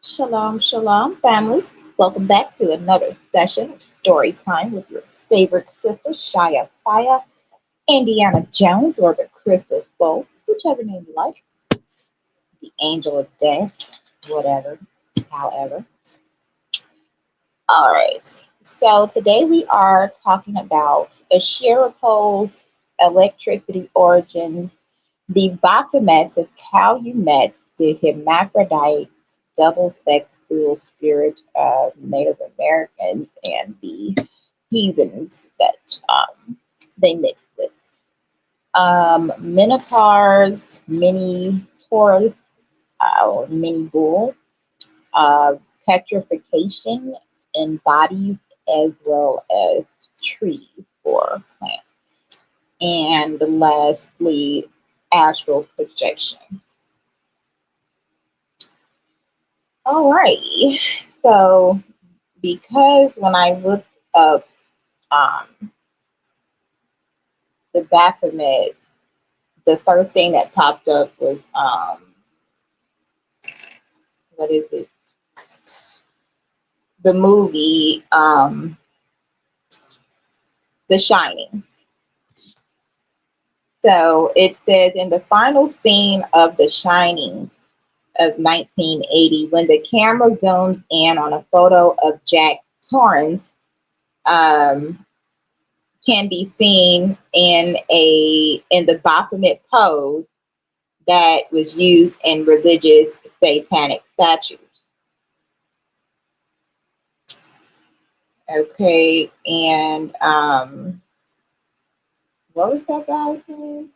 Shalom, shalom, family. Welcome back to another session of story time with your favorite sister, Shia Fire, Indiana Jones, or the Crystal Skull, whichever name you like, the Angel of Death, whatever, however. All right. So today we are talking about Asherah poles, electricity origins, the Baphomet of Calumet, the hermaphrodite double sex dual spirit of Native Americans, and the heathens that they mixed with. Minotaurs, mini Taurus, or mini bull, uh, petrification in bodies as well as trees or plants. And lastly, astral projection. Alrighty. So because when I looked up um, the Baphomet, the first thing that popped up was what is it? The movie The Shining. So it says in the final scene of The Shining of 1980, when the camera zooms in on a photo of Jack Torrance, um, can be seen in the Baphomet pose that was used in religious satanic statues. Okay, and what was that guy's name?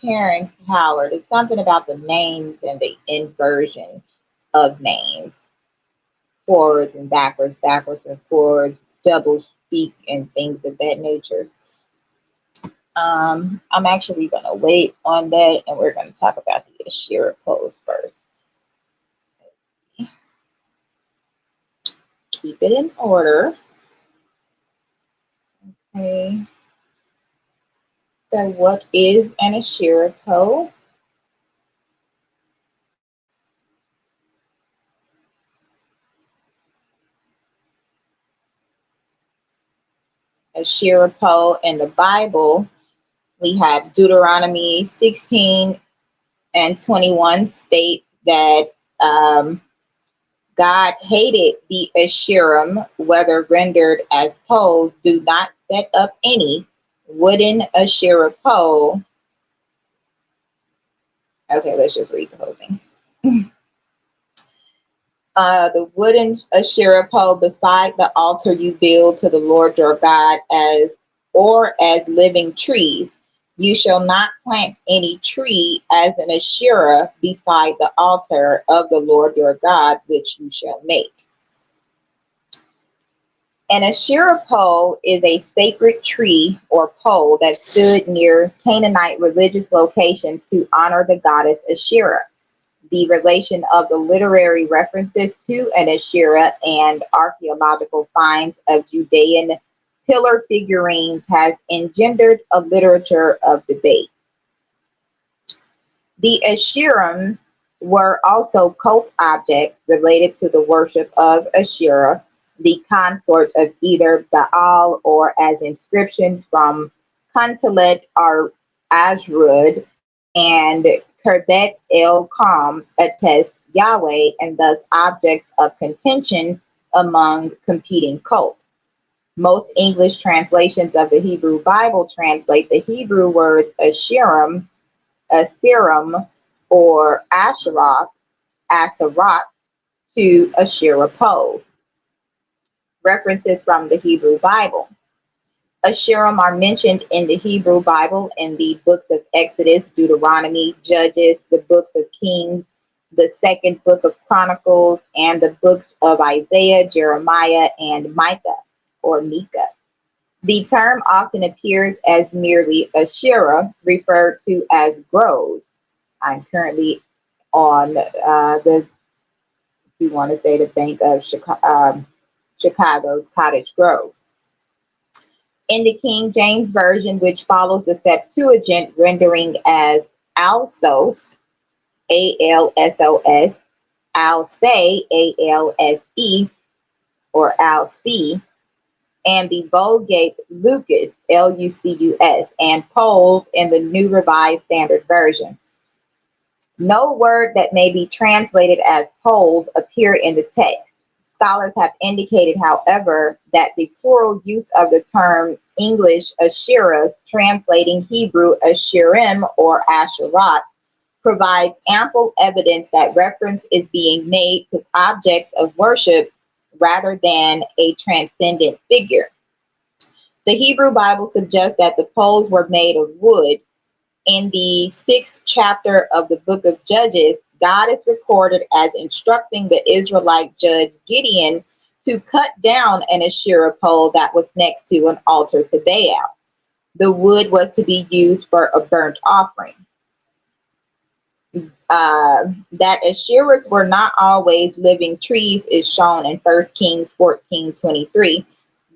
Terrence Howard. It's something about the names and the inversion of names, forwards and backwards, backwards and forwards, double speak, and things of that nature. I'm actually going to wait on that, and we're going to talk about the Asherah pose first. Keep it in order. Okay. So, what is an Asherah pose? Asherah pole in the Bible, we have Deuteronomy 16 and 21 states that um, God hated the Asherim, whether rendered as poles. Do not set up any wooden Asherah pole. Okay, let's just read the whole thing. The wooden Asherah pole beside the altar you build to the Lord your God as living trees. You shall not plant any tree as an Asherah beside the altar of the Lord your God, which you shall make. An Asherah pole is a sacred tree or pole that stood near Canaanite religious locations to honor the goddess Asherah. The relation of the literary references to an Asherah and archaeological finds of Judean pillar figurines has engendered a literature of debate. The Asherim were also cult objects related to the worship of Asherah, the consort of either Baal, or as inscriptions from Kuntalet or Ashrud and Kerbet el Kam attest Yahweh, and thus objects of contention among competing cults. Most English translations of the Hebrew Bible translate the Hebrew words Asirim, or Asherah, Asherah, to Asherah poles. References from the Hebrew Bible. Asherim are mentioned in the Hebrew Bible in the books of Exodus, Deuteronomy, Judges, the books of Kings, the second book of Chronicles, and the books of Isaiah, Jeremiah, and Micah or Micah. The term often appears as merely Asherah, referred to as groves. I'm currently on if you want to say, the bank of Chicago's Cottage Grove. In the King James Version, which follows the Septuagint rendering as Alsos, Alsos, Alse, A-L-S-E, or Alce, and the Vulgate Lucus, Lucus, and Poles in the New Revised Standard Version. No word that may be translated as Poles appear in the text. Scholars have indicated, however, that the plural use of the term English Asherah, translating Hebrew Asherim or Asherot, provides ample evidence that reference is being made to objects of worship rather than a transcendent figure. The Hebrew Bible suggests that the poles were made of wood. In the 6th chapter of the book of Judges, God is recorded as instructing the Israelite judge Gideon to cut down an Asherah pole that was next to an altar to Baal. The wood was to be used for a burnt offering. That Asherahs were not always living trees is shown in 1 Kings 14:23.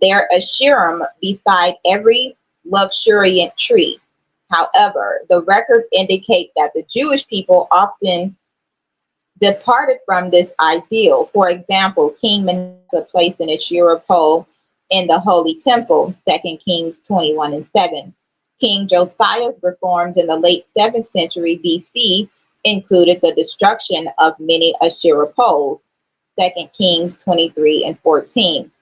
There are Asherim beside every luxuriant tree. However, the record indicates that the Jewish people often departed from this ideal. For example, King Manasseh placed an Asherah pole in the Holy Temple, 2 Kings 21:7. King Josiah's reforms in the late 7th century BC included the destruction of many Asherah poles, 2 Kings 23:14.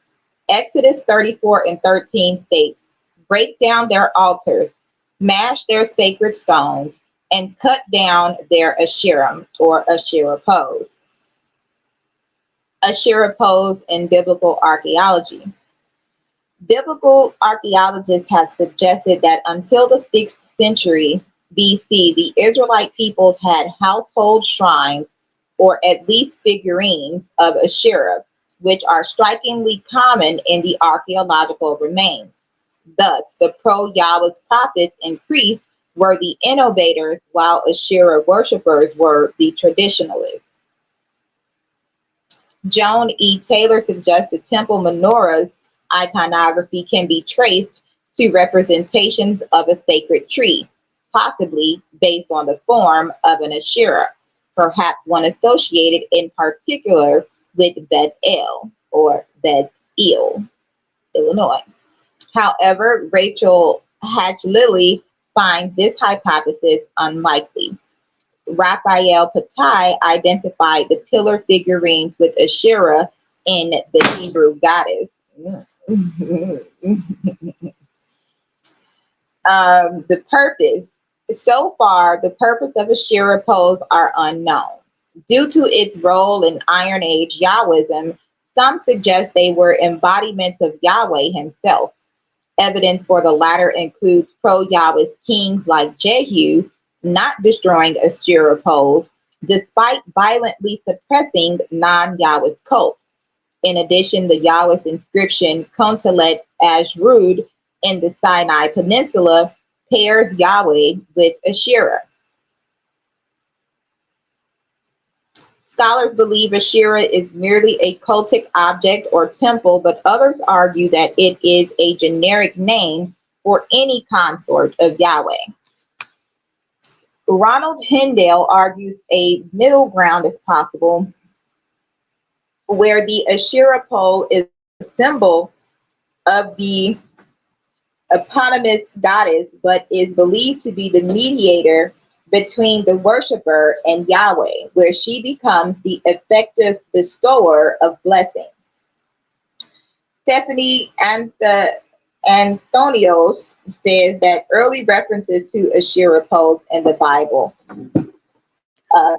Exodus 34:13 states, break down their altars, smash their sacred stones, and cut down their Asherim or Asherah poles. Asherah poles in biblical archaeology. Biblical archaeologists have suggested that until the 6th century BC, the Israelite peoples had household shrines, or at least figurines of Asherah, which are strikingly common in the archaeological remains. Thus, the pro-Yahweh prophets and priests were the innovators, while Asherah worshippers were the traditionalists. Joan E. Taylor suggests the temple menorah's iconography can be traced to representations of a sacred tree, possibly based on the form of an Asherah, perhaps one associated in particular with Beth-El or Beth-El, Illinois. However, Rachel Hatch-Lilly finds this hypothesis unlikely. Raphael Patai identified the pillar figurines with Asherah in the Hebrew goddess. The purpose. So far, the purpose of Asherah poles are unknown. Due to its role in Iron Age Yahwism, some suggest they were embodiments of Yahweh himself. Evidence for the latter includes pro-Yahweh kings like Jehu not destroying Asherah poles, despite violently suppressing non-Yahweh cults. In addition, the Yahweh inscription Kontelet Ashrud in the Sinai Peninsula pairs Yahweh with Asherah. Scholars believe Asherah is merely a cultic object or temple, but others argue that it is a generic name for any consort of Yahweh. Ronald Hindale argues a middle ground is possible, where the Asherah pole is a symbol of the eponymous goddess, but is believed to be the mediator between the worshiper and Yahweh, where she becomes the effective bestower of blessing. Stephanie Anthonios says that early references to Asherah poles in the Bible,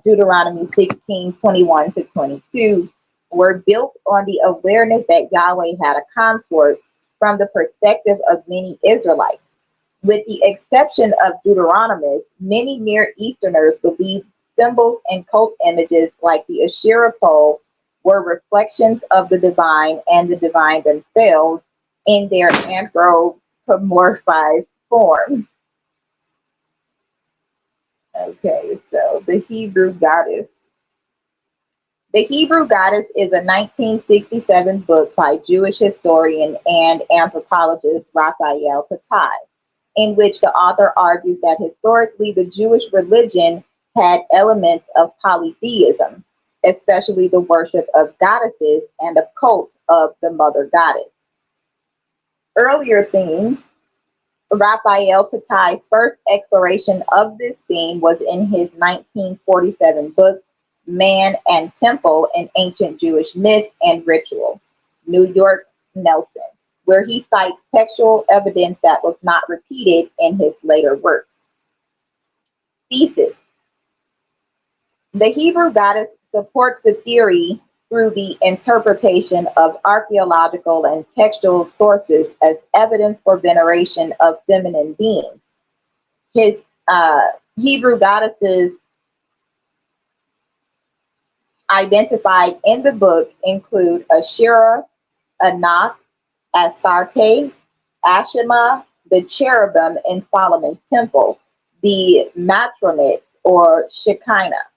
Deuteronomy 16:21-22, were built on the awareness that Yahweh had a consort from the perspective of many Israelites. With the exception of Deuteronomists, many Near Easterners believe symbols and cult images like the Asherah pole were reflections of the divine and the divine themselves in their anthropomorphized forms. Okay, so the Hebrew goddess. The Hebrew Goddess is a 1967 book by Jewish historian and anthropologist Raphael Patai, in which the author argues that historically the Jewish religion had elements of polytheism. especially the worship of goddesses and a cult of the mother goddess. Earlier themes, Raphael Patai's first exploration of this theme was in his 1947 book, Man and Temple, an Ancient Jewish Myth and Ritual, New York, Nelson, where he cites textual evidence that was not repeated in his later works. Thesis: the Hebrew goddess supports the theory through the interpretation of archaeological and textual sources as evidence for veneration of feminine beings. His Hebrew goddesses identified in the book include Asherah, Anak, Astarte, Ashima, the cherubim in Solomon's temple, the Matronet or Shekinah,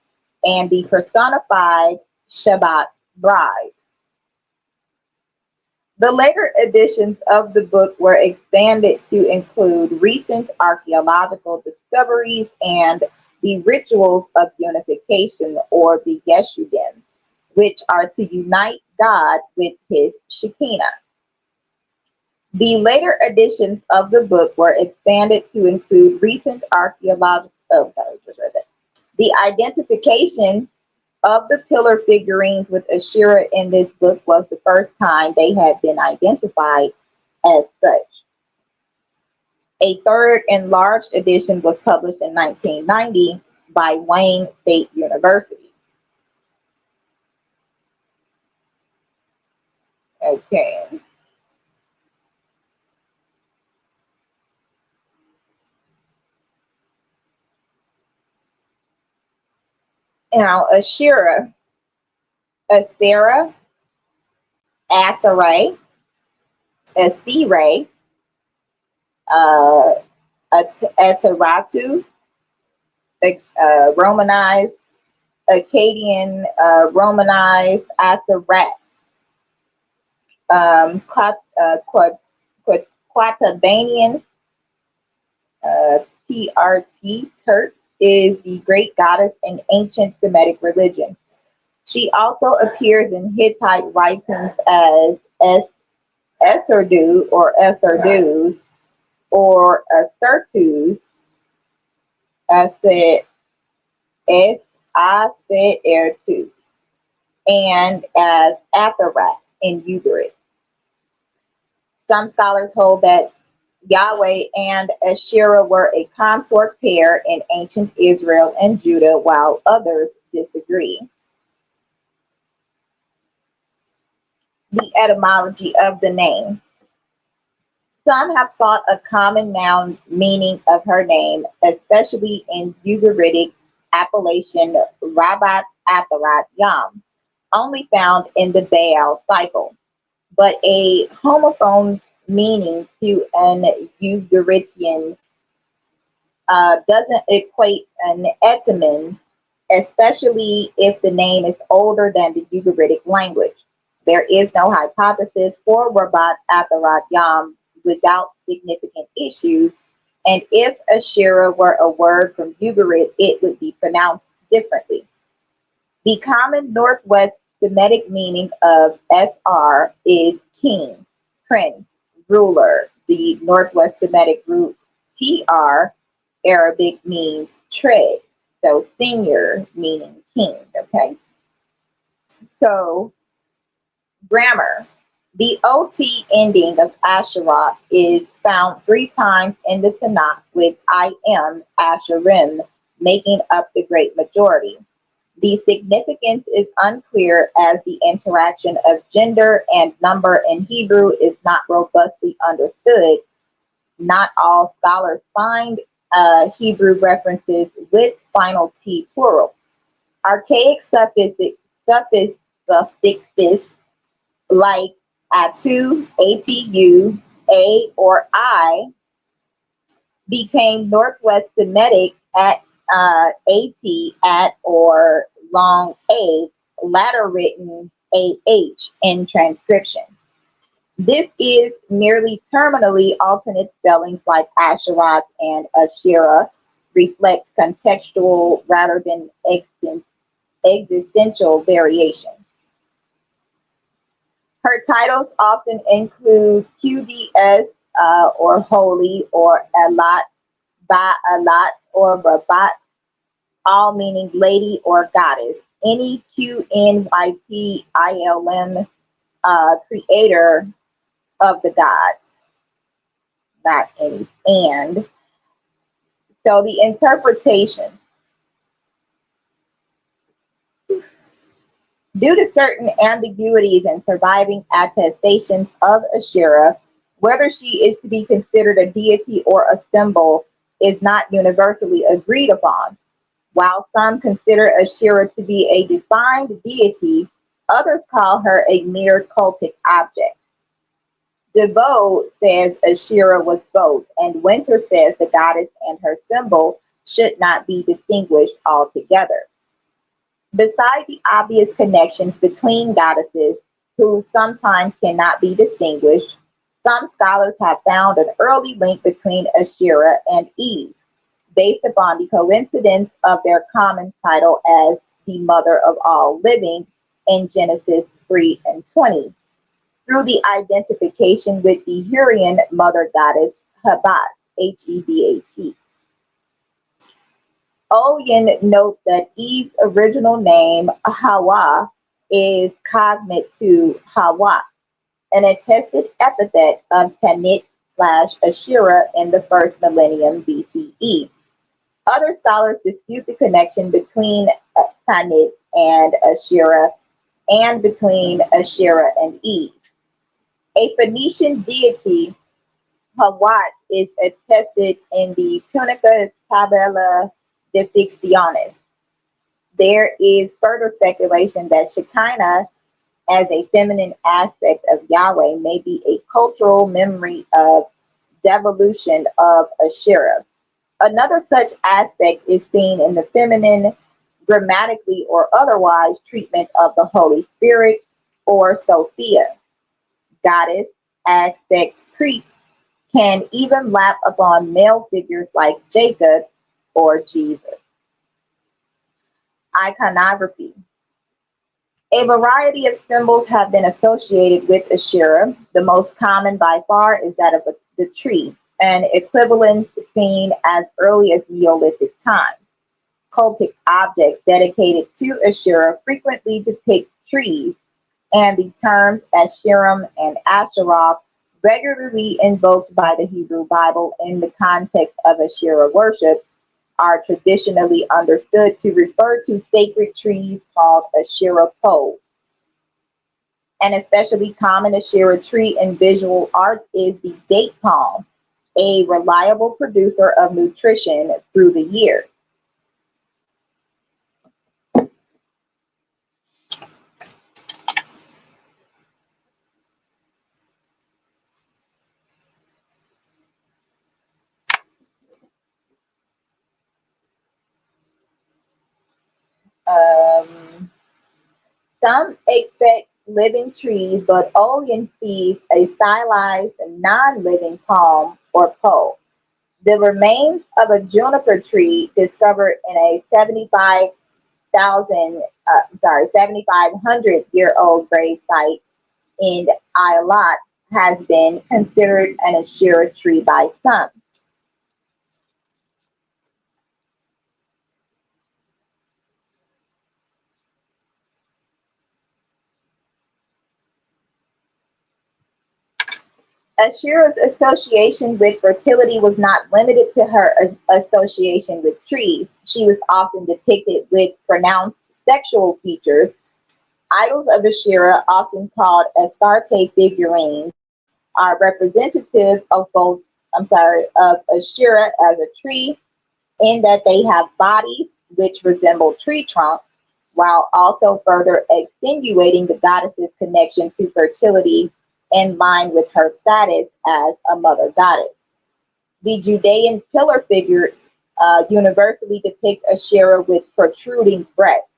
and the personified Shabbat's bride. The later editions of the book were expanded to include recent archaeological discoveries and the rituals of unification, or the Yeshudim, which are to unite God with his Shekinah. The later editions of the book were expanded to include recent archaeological, the identification of the pillar figurines with Asherah in this book was the first time they had been identified as such. A third enlarged edition was published in 1990 by Wayne State University. Okay. Now, Asherah, Asherah, Asherah, Asireh, uh, Ataratu, Romanized, Akkadian, Romanized, Asarat, Quatabanian, TRT, Turt, is the great goddess in ancient Semitic religion. She also appears in Hittite writings as Esardu or Esardus or Asertus. I said Asertu, and as Atharat in Ugarit. Some scholars hold that Yahweh and Asherah were a consort pair in ancient Israel and Judah, while others disagree. The etymology of the name. Some have sought a common noun meaning of her name, especially in Ugaritic appellation Rabat Atharat Yam, only found in the Baal cycle, but a homophone's meaning to an Ugaritian doesn't equate an etymon, especially if the name is older than the Ugaritic language. There is no hypothesis for Rabat Atharat Yam without significant issues, and if Asherah were a word from Ugarit, it would be pronounced differently. The common Northwest Semitic meaning of SR is king, prince, ruler. The Northwest Semitic root TR, Arabic, means tread. So senior meaning king, okay? So grammar. The OT ending of Asherah is found 3 times in the Tanakh, with I am Asherim making up the great majority. The significance is unclear, as the interaction of gender and number in Hebrew is not robustly understood. Not all scholars find Hebrew references with final T plural. Archaic suffixes like atu, atu, a, or I became Northwest Semitic at at, or long a, latter written ah in transcription. This is merely terminally alternate spellings like Asherat and Asherah reflect contextual rather than existential variation. Her titles often include QDS, or holy, or Alat, Ba'alat, or Babat, all meaning lady or goddess. Any QNYTILM, creator of the gods, not any. And so the interpretation. Due to certain ambiguities and surviving attestations of Asherah, whether she is to be considered a deity or a symbol is not universally agreed upon. While some consider Asherah to be a defined deity, others call her a mere cultic object. DeVoe says Asherah was both, and Winter says the goddess and her symbol should not be distinguished altogether. Beside the obvious connections between goddesses, who sometimes cannot be distinguished, some scholars have found an early link between Asherah and Eve, based upon the coincidence of their common title as the mother of all living in Genesis 3 and 20, through the identification with the Hurrian mother goddess Hebat, Hebat. Olin notes that Eve's original name, Hawa, is cognate to Hawa, an attested epithet of Tanit/Asherah in the first millennium BCE. Other scholars dispute the connection between Tanit and Asherah and between Asherah and Eve. A Phoenician deity, Hawat, is attested in the Punica Tabella de Fictionis. There is further speculation that Shekinah, as a feminine aspect of Yahweh, may be a cultural memory of devolution of Asherah. Another such aspect is seen in the feminine, grammatically or otherwise, treatment of the Holy Spirit or Sophia. Goddess aspect creep can even lap upon male figures like Jacob or Jesus. Iconography. A variety of symbols have been associated with Asherah. The most common by far is that of the tree, an equivalence seen as early as Neolithic times. Cultic objects dedicated to Asherah frequently depict trees, and the terms Asherim and Asherah, regularly invoked by the Hebrew Bible in the context of Asherah worship, are traditionally understood to refer to sacred trees called Asherah poles. An especially common Asherah tree in visual arts is the date palm, a reliable producer of nutrition through the year. Some expect living trees, but Olin sees a stylized non-living palm or pole. The remains of a juniper tree discovered in a 7,500-year-old grave site in Eilat has been considered an Asherah tree by some. Asherah's association with fertility was not limited to her association with trees. She was often depicted with pronounced sexual features. Idols of Asherah, often called Astarte figurines, are representative of of Asherah as a tree, in that they have bodies which resemble tree trunks, while also further extenuating the goddess's connection to fertility in line with her status as a mother goddess. The Judean pillar figures universally depict Asherah with protruding breasts.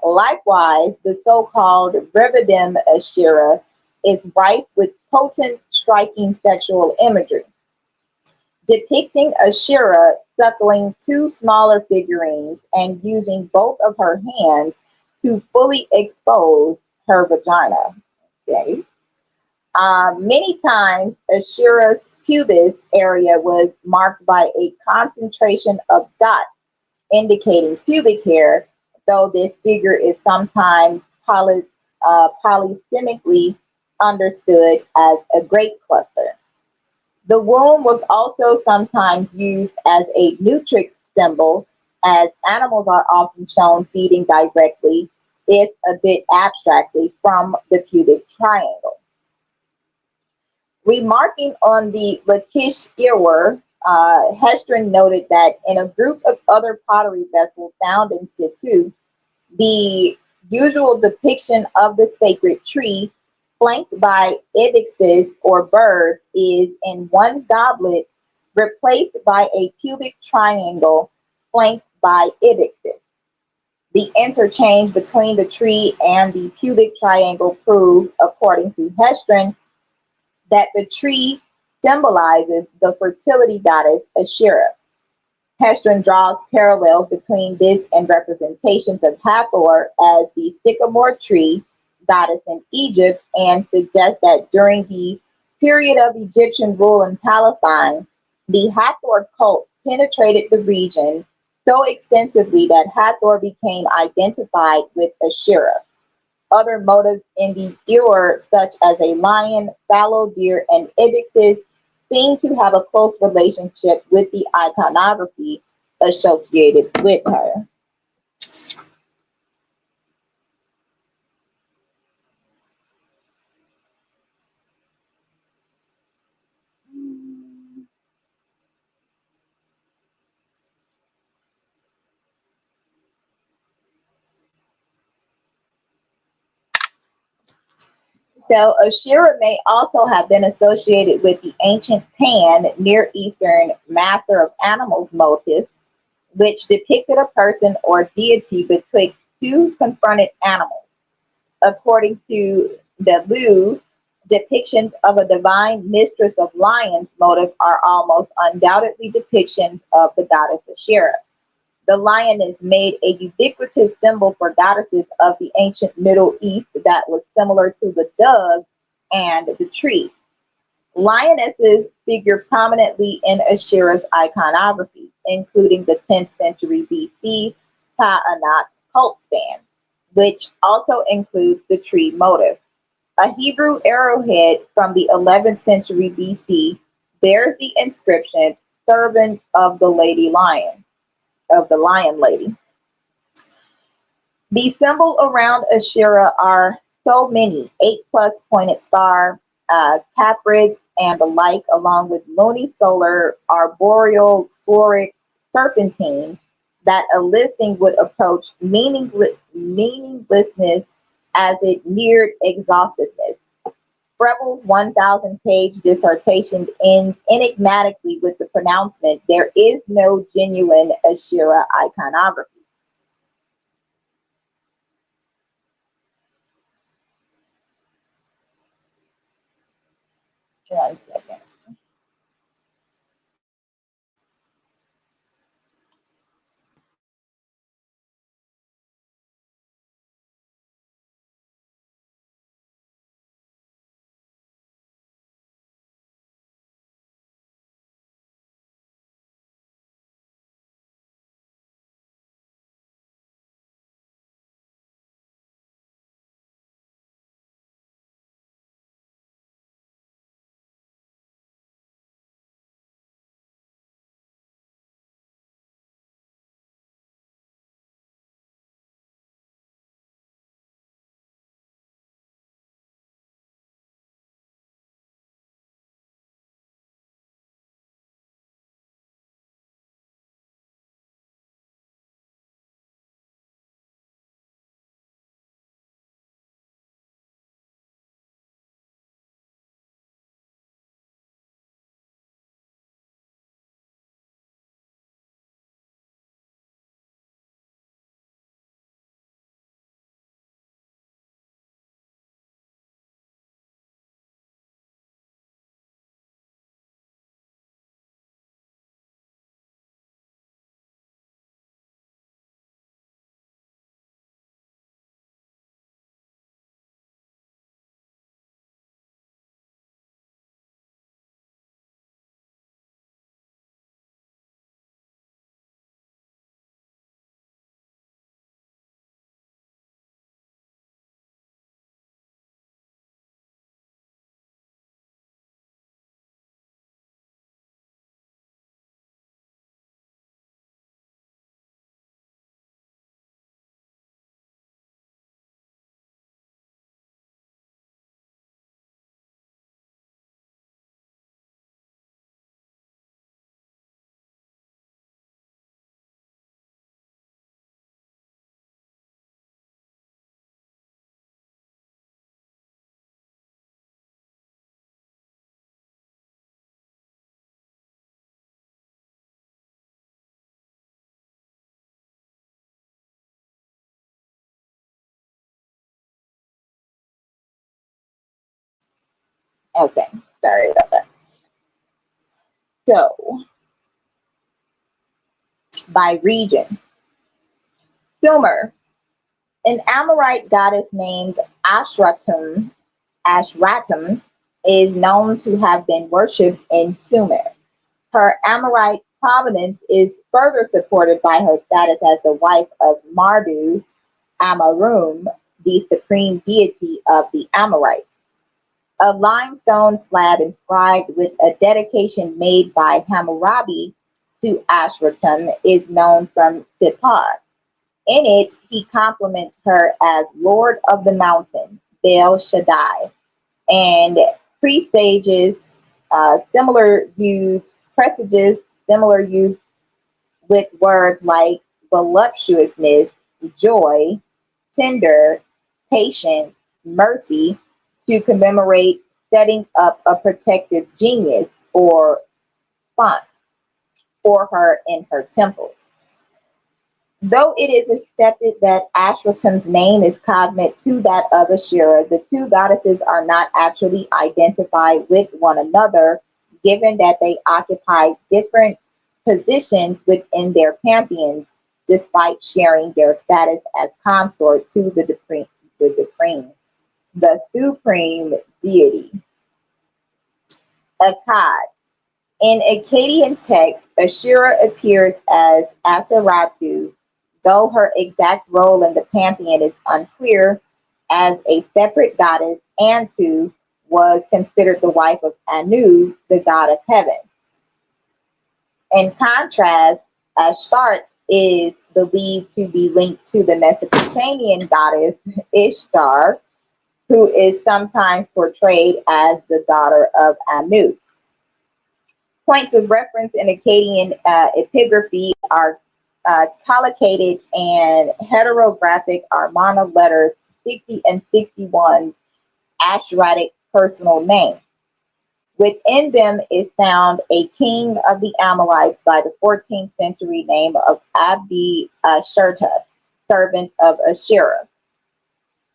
Likewise, the so-called Revidim Asherah is rife with potent, striking sexual imagery. Depicting Asherah suckling two smaller figurines and using both of her hands to fully expose her vagina. Okay. Many times, Asherah's pubis area was marked by a concentration of dots indicating pubic hair, though this figure is sometimes polysemically understood as a grape cluster. The womb was also sometimes used as a nutrix symbol, as animals are often shown feeding directly, if a bit abstractly, from the pubic triangle. Remarking on the Lachish earware, Hestron noted that in a group of other pottery vessels found in situ, the usual depiction of the sacred tree, flanked by ibixes or birds, is in one goblet replaced by a pubic triangle flanked by ibixes. The interchange between the tree and the pubic triangle prove, according to Hestron, that the tree symbolizes the fertility goddess Asherah. Hestron draws parallels between this and representations of Hathor as the sycamore tree goddess in Egypt, and suggests that during the period of Egyptian rule in Palestine, the Hathor cult penetrated the region so extensively that Hathor became identified with Asherah. Other motives in the ewer, such as a lion, fallow deer, and ibixes, seem to have a close relationship with the iconography associated with her. So Asherah may also have been associated with the ancient Pan, Near Eastern master of animals motif, which depicted a person or deity betwixt two confronted animals. According to Delu, depictions of a divine mistress of lions motive are almost undoubtedly depictions of the goddess Asherah. The lion is made a ubiquitous symbol for goddesses of the ancient Middle East that was similar to the dove and the tree. Lionesses figure prominently in Asherah's iconography, including the 10th century BC Ta'anat cult stand, which also includes the tree motif. A Hebrew arrowhead from the 11th century BC bears the inscription "Servant of the Lady Lion," of the Lion Lady. The symbols around Asherah are so many, 8+ pointed star, caprids, and the like, along with lunisolar, arboreal, floric, serpentine, that a listing would approach meaninglessness as it neared exhaustiveness. Freble's 1,000-page dissertation ends enigmatically with the pronouncement, "There is no genuine Asherah iconography." One second. Okay, sorry about that. So, by region, Sumer, an Amorite goddess named Ashratum, is known to have been worshipped in Sumer. Her Amorite provenance is further supported by her status as the wife of Mardu Amarum, the supreme deity of the Amorites. A limestone slab inscribed with a dedication made by Hammurabi to Ashratum is known from Sippar. In it, he compliments her as Lord of the Mountain, Bel Shaddai, and presages similar use presages similar use with words like voluptuousness, joy, tender, patient, mercy to commemorate setting up a protective genius or font for her in her temple. Though it is accepted that Ashratum's name is cognate to that of Asherah, the two goddesses are not actually identified with one another, given that they occupy different positions within their pantheons, despite sharing their status as consort to the supreme deity. Akkad. In Akkadian text, Asherah appears as Aseratu, though her exact role in the pantheon is unclear, as a separate goddess. Antu was considered the wife of Anu, the god of heaven. In contrast, Astarte is believed to be linked to the Mesopotamian goddess Ishtar, who is sometimes portrayed as the daughter of Anu. Points of reference in Akkadian epigraphy are collocated and heterographic Armana letters 60 and 61's Asheritic personal name. Within them is found a king of the Amorites by the 14th century name of Abdi Shurta, servant of Asherah.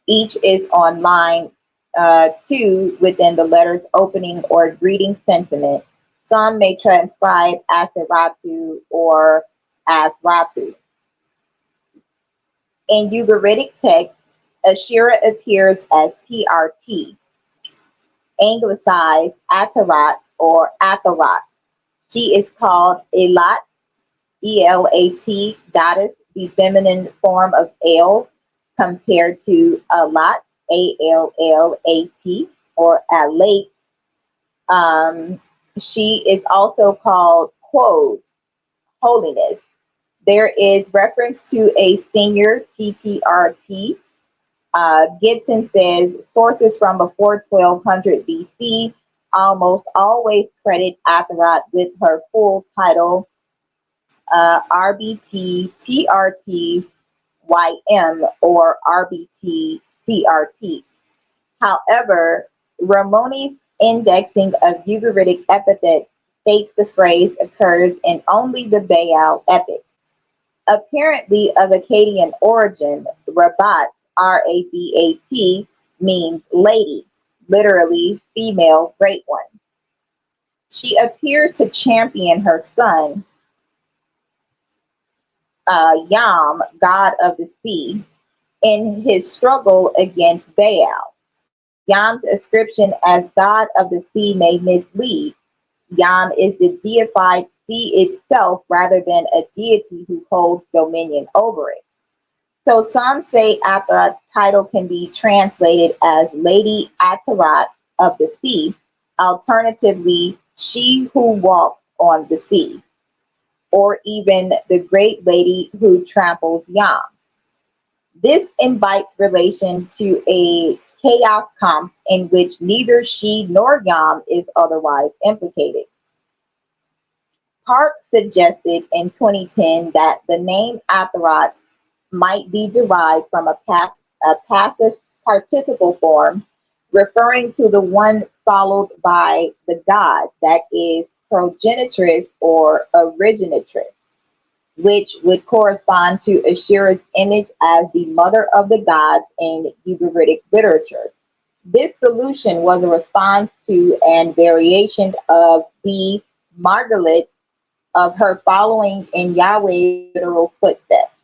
Each is on line 2 within the letter's opening or greeting sentiment. Some may transcribe Aseratu or Asratu. In Ugaritic text, Asherah appears as TRT, anglicized Atarat or Atharat. She is called Elat, ELAT, goddess, the feminine form of El, compared to Alat, ALLAT, or Alate. She is also called Quod, holiness. There is reference to a senior, TTRT. Gibson says sources from before 1200 BC almost always credit Atharat with her full title, RBT TRT YM or RBT TRT. However, Ramoni's indexing of Ugaritic epithets states the phrase occurs in only the Baal epic. Apparently of Akkadian origin, Rabat, Rabat, means lady, literally female great one. She appears to champion her son, Yam, god of the sea, in his struggle against Baal. Yam's ascription as god of the sea may mislead. Yam is the deified sea itself rather than a deity who holds dominion over it. So some say Atarat's title can be translated as Lady Atarat of the Sea, alternatively, she who walks on the sea, or even the great lady who tramples Yam. This invites relation to a chaos comp in which neither she nor Yam is otherwise implicated. Park suggested in 2010 that the name Atharat might be derived from a passive participle form referring to the one followed by the gods, that is, progenitrix or originatrix, which would correspond to Asherah's image as the mother of the gods in Ugaritic literature. This solution was a response to and variation of the Margalit's of her following in Yahweh's literal footsteps.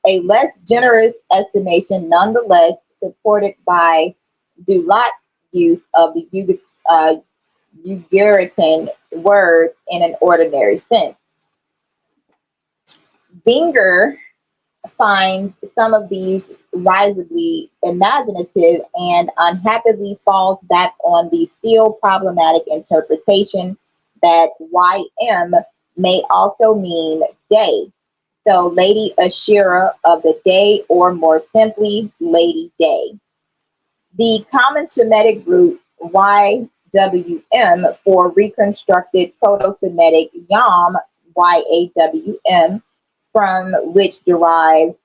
A less generous estimation, nonetheless, supported by Dulat's use of the Ugaritan word in an ordinary sense. Binger finds some of these risibly imaginative and unhappily falls back on the still problematic interpretation that YM may also mean day. So, Lady Asherah of the day, or more simply, Lady Day. The common Semitic root YWM for reconstructed Proto-Semitic Yam, YAWM, from which derives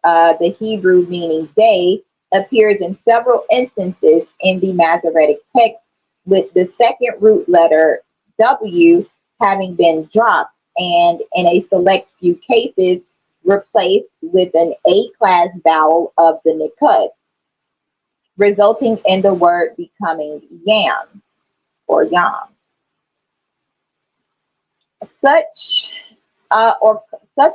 the Hebrew meaning day, appears in several instances in the Masoretic text, with the second root letter W having been dropped and in a select few cases replaced with an A-class vowel of the Nikud, resulting in the word becoming yam or yam. Such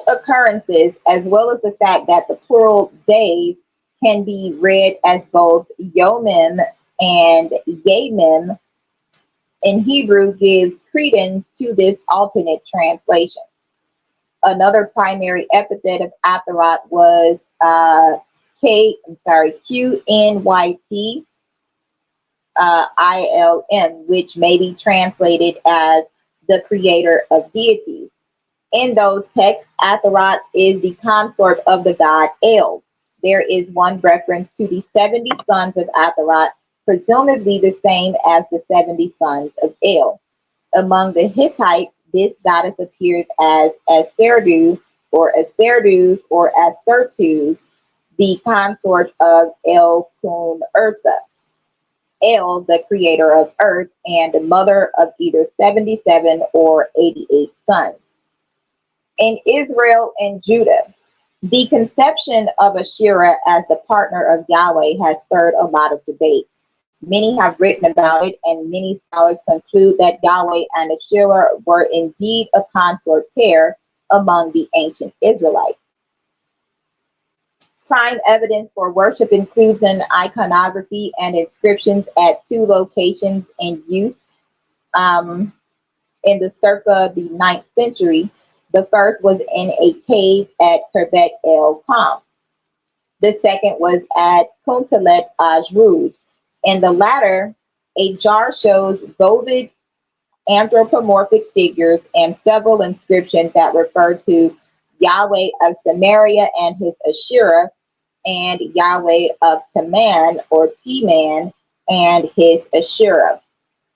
occurrences, as well as the fact that the plural days can be read as both yomim and yamim in Hebrew, gives credence to this alternate translation. Another primary epithet of Atharat was QNYT ILM, which may be translated as the creator of deities. In those texts, Atharat is the consort of the god El. There is one reference to the 70 sons of Atharat, presumably the same as the 70 sons of El. Among the Hittites, this goddess appears as Aserdu or Aserdus or Asertus, the consort of El Kun Ursa. El, the creator of earth, and the mother of either 77 or 88 sons. In Israel and Judah, the conception of Asherah as the partner of Yahweh has stirred a lot of debate. Many have written about it, and many scholars conclude that Yahweh and Asherah were indeed a consort pair among the ancient Israelites. Prime evidence for worship includes an iconography and inscriptions at two locations in use in the circa the 9th century. The first was in a cave at Kerbet el Kam. The second was at Kuntalet Ajrud. In the latter, a jar shows bovid anthropomorphic figures and several inscriptions that refer to Yahweh of Samaria and his Asherah, and Yahweh of Teman or Teman and his Asherah.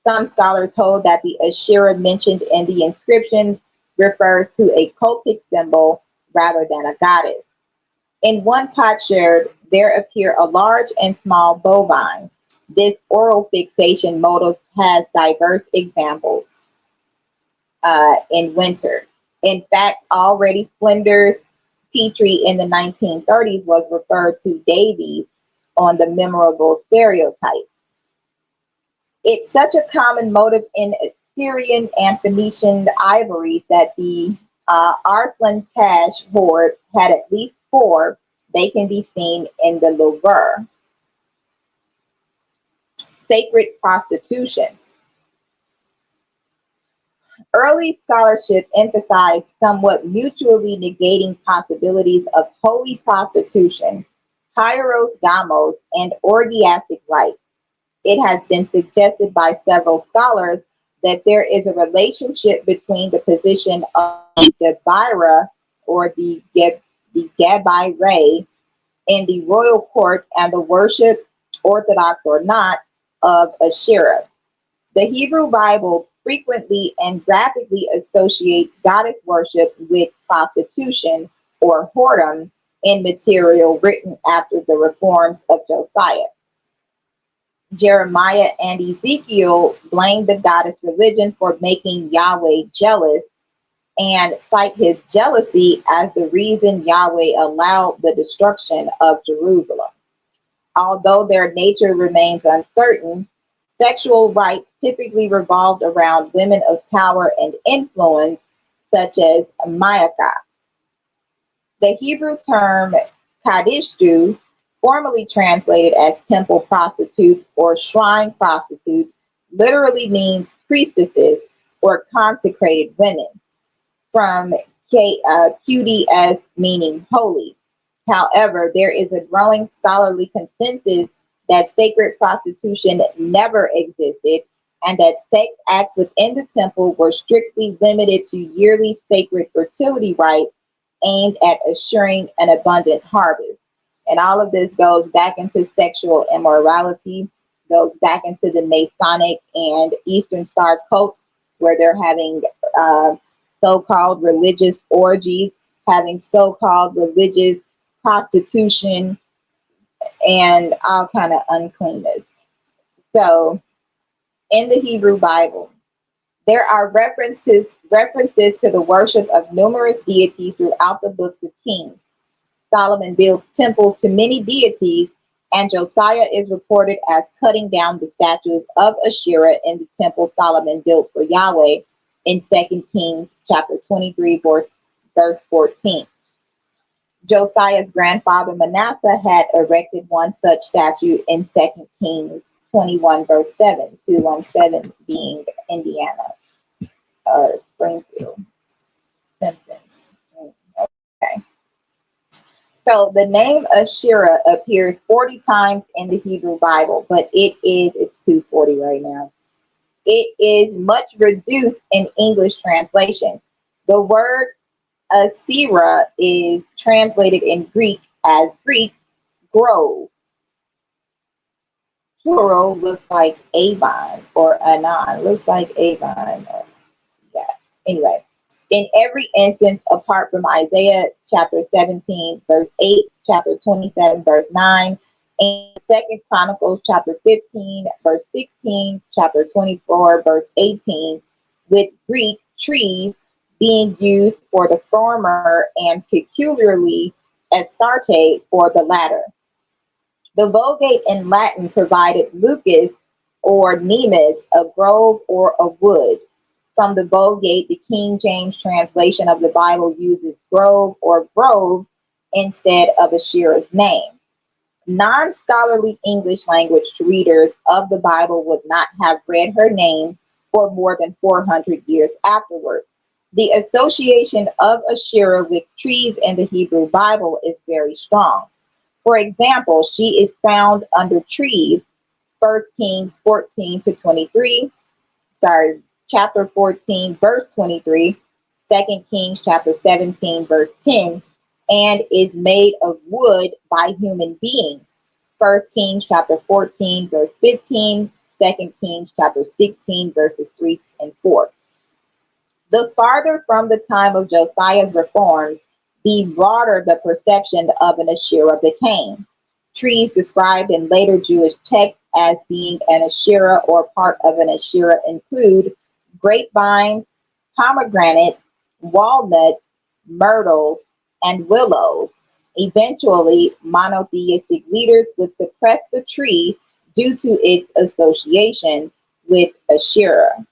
Some scholars hold that the Asherah mentioned in the inscriptions refers to a cultic symbol rather than a goddess. In one potsherd, there appear a large and small bovine. This oral fixation motif has diverse examples in winter. In fact, already Flinders Petrie in the 1930s was referred to Davies on the memorable stereotype. It's such a common motif in Syrian and Phoenician ivories that the Arslan Tash hoard had at least 4. They can be seen in the Louvre. Sacred prostitution. Early scholarship emphasized somewhat mutually negating possibilities of holy prostitution, hieros gamos, and orgiastic rites. It has been suggested by several scholars that there is a relationship between the position of the Gebaira or the Gebaire in the royal court and the worship, orthodox or not, of Asherah. The Hebrew Bible frequently and graphically associates goddess worship with prostitution or whoredom in material written after the reforms of Josiah. Jeremiah and Ezekiel blame the goddess religion for making Yahweh jealous and cite his jealousy as the reason Yahweh allowed the destruction of Jerusalem. Although their nature remains uncertain, sexual rites typically revolved around women of power and influence, such as Mayaka. The Hebrew term kadishtu, formerly translated as temple prostitutes or shrine prostitutes, literally means priestesses or consecrated women, from QDS meaning holy. However, there is a growing scholarly consensus that sacred prostitution never existed and that sex acts within the temple were strictly limited to yearly sacred fertility rites aimed at assuring an abundant harvest. And all of this goes back into sexual immorality, goes back into the Masonic and Eastern Star cults, where they're having so-called religious orgies, having so-called religious prostitution, and all kind of uncleanness. So, in the Hebrew Bible, there are references to the worship of numerous deities throughout the books of Kings. Solomon builds temples to many deities, and Josiah is reported as cutting down the statues of Asherah in the temple Solomon built for Yahweh in 2 Kings chapter 23, verse 14. Josiah's grandfather Manasseh had erected one such statue in 2 Kings 21, verse 7, 217 being Indiana, Springfield, Simpsons. Okay. So the name Asherah appears 40 times in the Hebrew Bible, but it's 240 right now. It is much reduced in English translations. The word Asherah is translated in Greek as Greek grove. Plural looks like Avon or Anon. Looks like Avon. Yeah. Anyway, in every instance, apart from Isaiah chapter 17, verse 8, chapter 27, verse 9, and 2 Chronicles chapter 15, verse 16, chapter 24, verse 18, with Greek trees being used for the former and peculiarly Astarte for the latter. The Vulgate in Latin provided lucus or nemus, a grove or a wood. From the Vulgate, the King James translation of the Bible uses grove or groves instead of Asherah's name. Non-scholarly English language readers of the Bible would not have read her name for more than 400 years afterward. The association of Asherah with trees in the Hebrew Bible is very strong. For example, she is found under trees, 1 Kings 14 to 23, chapter 14, verse 23, 2 Kings chapter 17, verse 10, and is made of wood by human beings, 1 Kings chapter 14, verse 15, 2 Kings chapter 16, verses 3 and 4. The farther from the time of Josiah's reforms, the broader the perception of an Asherah became. Trees described in later Jewish texts as being an Asherah or part of an Asherah include grapevines, pomegranates, walnuts, myrtles, and willows. Eventually, monotheistic leaders would suppress the tree due to its association with Asherah.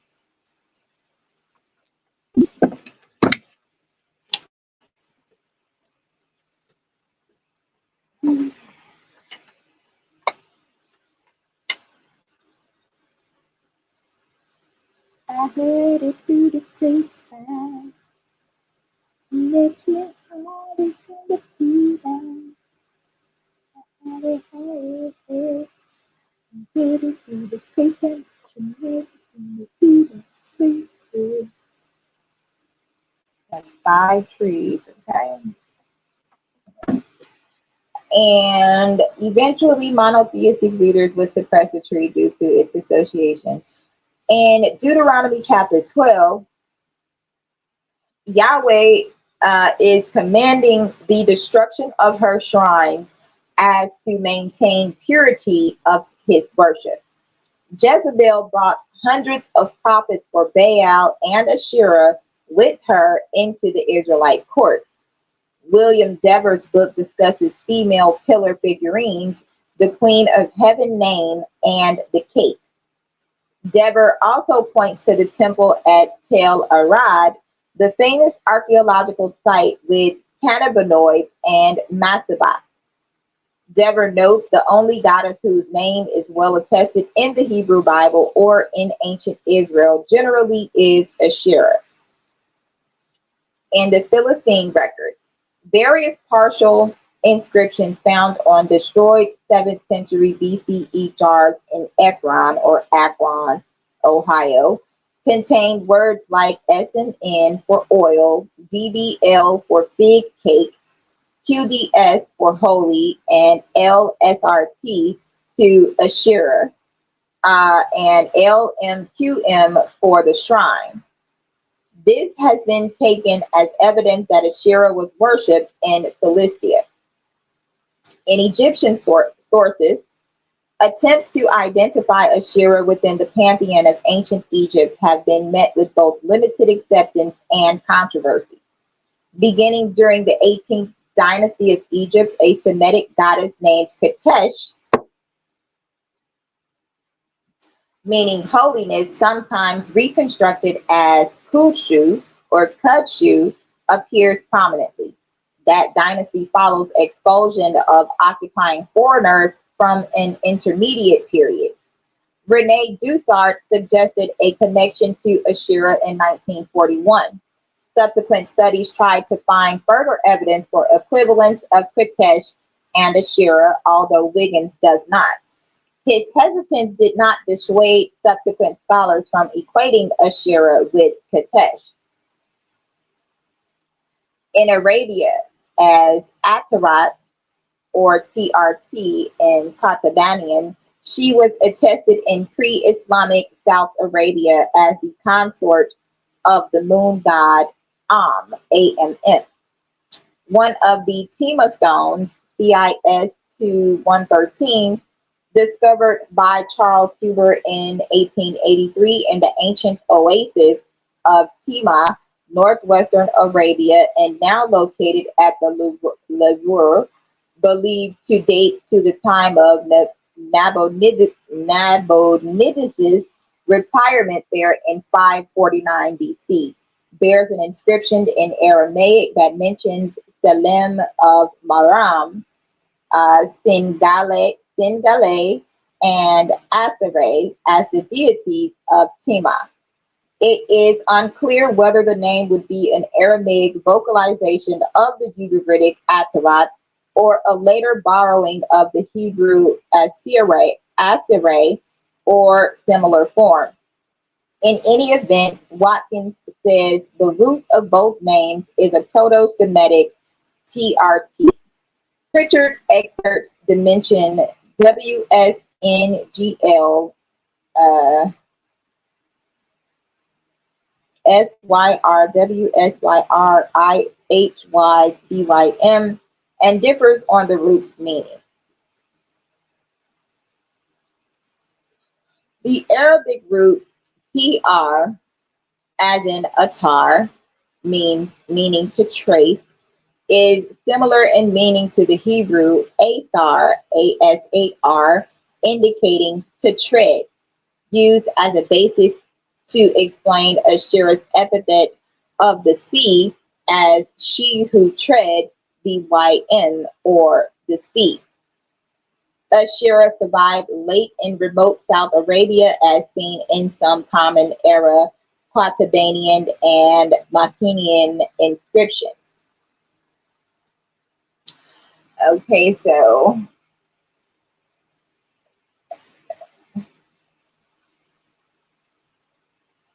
I heard it through the grapevine. Makes me heart is gonna be down. I heard it through the grapevine. That's 5 trees, okay? And eventually, monotheistic leaders would suppress the tree due to its association. In Deuteronomy chapter 12, Yahweh is commanding the destruction of her shrines as to maintain purity of his worship. Jezebel brought hundreds of prophets for Baal and Asherah with her into the Israelite court. William Dever's book discusses female pillar figurines the Queen of Heaven name, and the cakes. Dever also points to the temple at Tel Arad, the famous archaeological site with cannabinoids and mastaba. Dever notes the only goddess whose name is well attested in the Hebrew Bible or in ancient Israel generally is Asherah. In the Philistine records, various partial inscriptions found on destroyed 7th century BCE jars in Akron, Ohio, contain words like SMN for oil, DBL for fig cake, QDS for holy, and LSRT to Asherah, and LMQM for the shrine. This has been taken as evidence that Asherah was worshipped in Philistia. In Egyptian sources, attempts to identify Asherah within the pantheon of ancient Egypt have been met with both limited acceptance and controversy. Beginning during the 18th dynasty of Egypt, a Semitic goddess named Katesh, meaning holiness, sometimes reconstructed as Kudshu or Kudshu, appears prominently. That dynasty follows expulsion of occupying foreigners from an intermediate period. Rene Dussart suggested a connection to Asherah in 1941. Subsequent studies tried to find further evidence for equivalence of Katesh and Asherah, although Wiggins does not. His hesitance did not dissuade subsequent scholars from equating Asherah with Katesh. In Arabia, as Atarat or TRT in Qatabanian, she was attested in pre-Islamic South Arabia as the consort of the moon god AMM. One of the Tima stones, CIS 2113, discovered by Charles Huber in 1883 in the ancient oasis of Tima, northwestern Arabia, and now located at the Louvre, believed to date to the time of Nabonidus' retirement there in 549 BC. Bears an inscription in Aramaic that mentions Selem of Maram, Singale, and Asherah as the deities of Tima. It is unclear whether the name would be an Aramaic vocalization of the Ugaritic Atarat or a later borrowing of the Hebrew Asherah, or similar form. In any event, Watkins says the root of both names is a Proto-Semitic TRT. Pritchard excerpts dimension WSNGL SYRWSYRIHYTYM and differs on the root's meaning. The Arabic root TR, as in atar, meaning to trace, is similar in meaning to the Hebrew asar, ASAR, indicating to tread, used as a basis to explain Asherah's epithet of the sea as she who treads the YN, or the sea. Asherah survived late in remote South Arabia as seen in some Common Era Qatabanian and Makinian inscriptions. Okay, so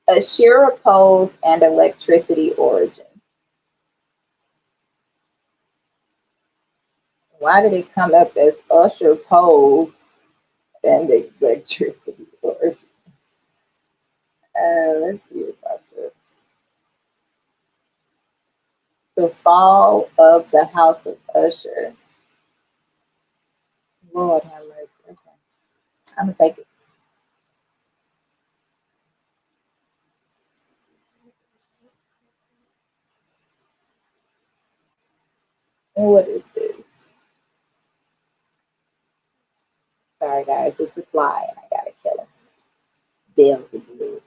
Asherah poles and electricity origins. Why did it come up as Usher poles and electricity origins? Let's see about this. The fall of the house of Usher. Lord have mercy. Okay. I'm gonna take it. What is this? if it's a fly and I gotta kill him. Beelzebub.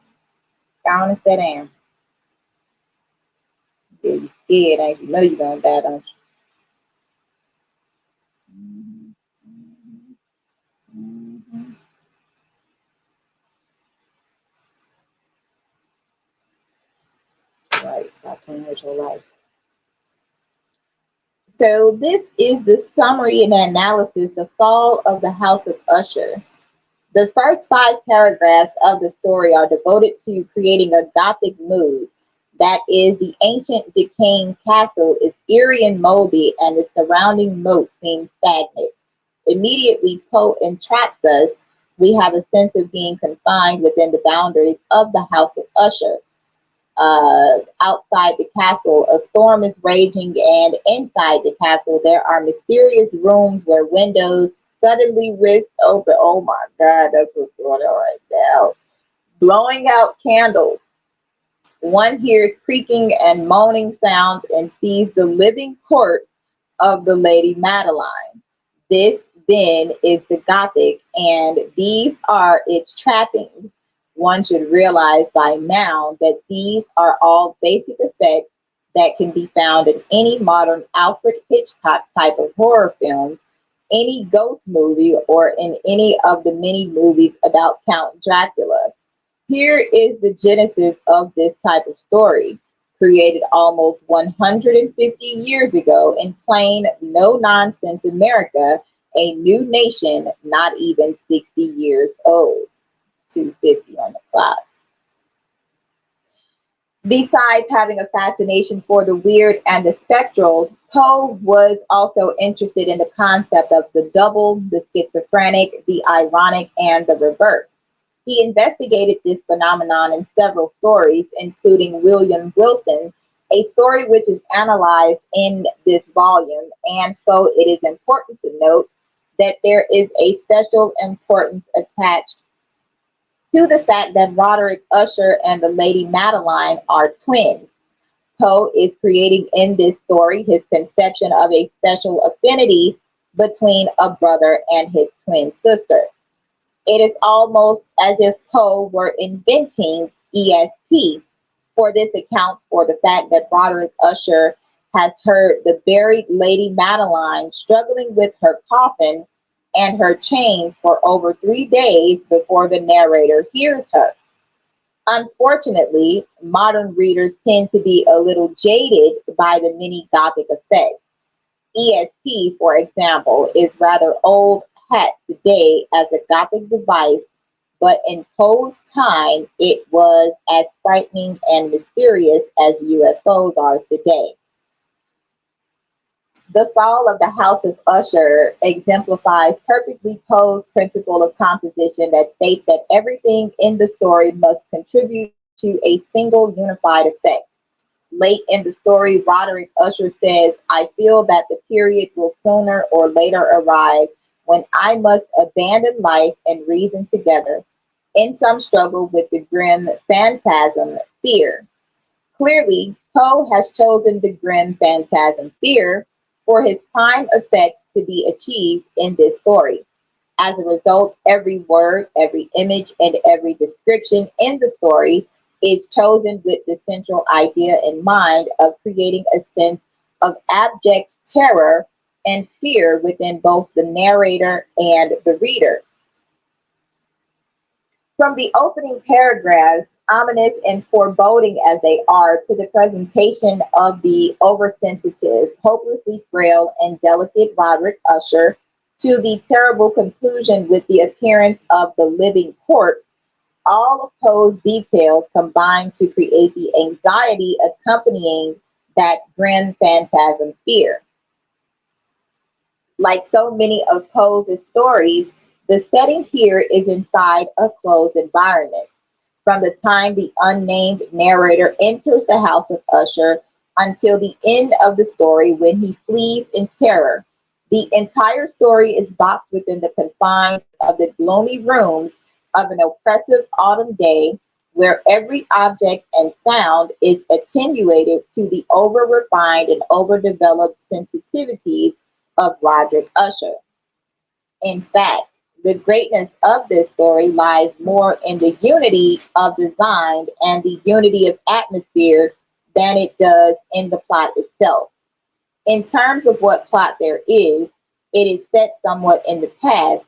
Go on and sit down. Yeah, you scared, ain't you? Know you're gonna die, don't you? Mhm. Right, stop playing with your life. So this is the summary and analysis, the fall of the House of Usher. The first 5 paragraphs of the story are devoted to creating a Gothic mood. That is, the ancient decaying castle is eerie and moldy, and its surrounding moat seems stagnant. Immediately, Poe entraps us. We have a sense of being confined within the boundaries of the House of Usher. Outside the castle, a storm is raging, and inside the castle, there are mysterious rooms where windows suddenly rift open. Oh my God, that's what's going on right now. Blowing out candles. One hears creaking and moaning sounds and sees the living corpse of the Lady Madeline. This then is the Gothic, and these are its trappings. One should realize by now that these are all basic effects that can be found in any modern Alfred Hitchcock type of horror film, any ghost movie, or in any of the many movies about Count Dracula. Here is the genesis of this type of story, created almost 150 years ago in plain, no nonsense America, a new nation not even 60 years old. 250 on the clock. Besides having a fascination for the weird and the spectral, Poe was also interested in the concept of the double, the schizophrenic, the ironic, and the reverse. He investigated this phenomenon in several stories, including William Wilson, a story which is analyzed in this volume. And so it is important to note that there is a special importance attached to the fact that Roderick Usher and the Lady Madeline are twins. Poe is creating in this story his conception of a special affinity between a brother and his twin sister. It is almost as if Poe were inventing ESP, for this accounts for the fact that Roderick Usher has heard the buried Lady Madeline struggling with her coffin and her chains for over 3 days before the narrator hears her. Unfortunately, modern readers tend to be a little jaded by the many Gothic effects. ESP, for example, is rather old hat today as a Gothic device, but in Poe's time, it was as frightening and mysterious as UFOs are today. The fall of the House of Usher exemplifies perfectly Poe's principle of composition that states that everything in the story must contribute to a single unified effect. Late in the story, Roderick Usher says, I feel that the period will sooner or later arrive when I must abandon life and reason together in some struggle with the grim phantasm, fear. Clearly, Poe has chosen the grim phantasm, fear, for his prime effect to be achieved in this story. As a result, every word, every image, and every description in the story is chosen with the central idea in mind of creating a sense of abject terror and fear within both the narrator and the reader. From the opening paragraphs, ominous and foreboding as they are, to the presentation of the oversensitive, hopelessly frail, and delicate Roderick Usher, to the terrible conclusion with the appearance of the living corpse, all of Poe's details combine to create the anxiety accompanying that grim phantasm fear. Like so many of Poe's stories, the setting here is inside a closed environment. From the time the unnamed narrator enters the house of Usher until the end of the story when he flees in terror, the entire story is boxed within the confines of the gloomy rooms of an oppressive autumn day where every object and sound is attenuated to the over-refined and overdeveloped sensitivities of Roderick Usher. In fact, The greatness of this story lies more in the unity of design and the unity of atmosphere than it does in the plot itself. In terms of what plot there is, it is set somewhat in the past,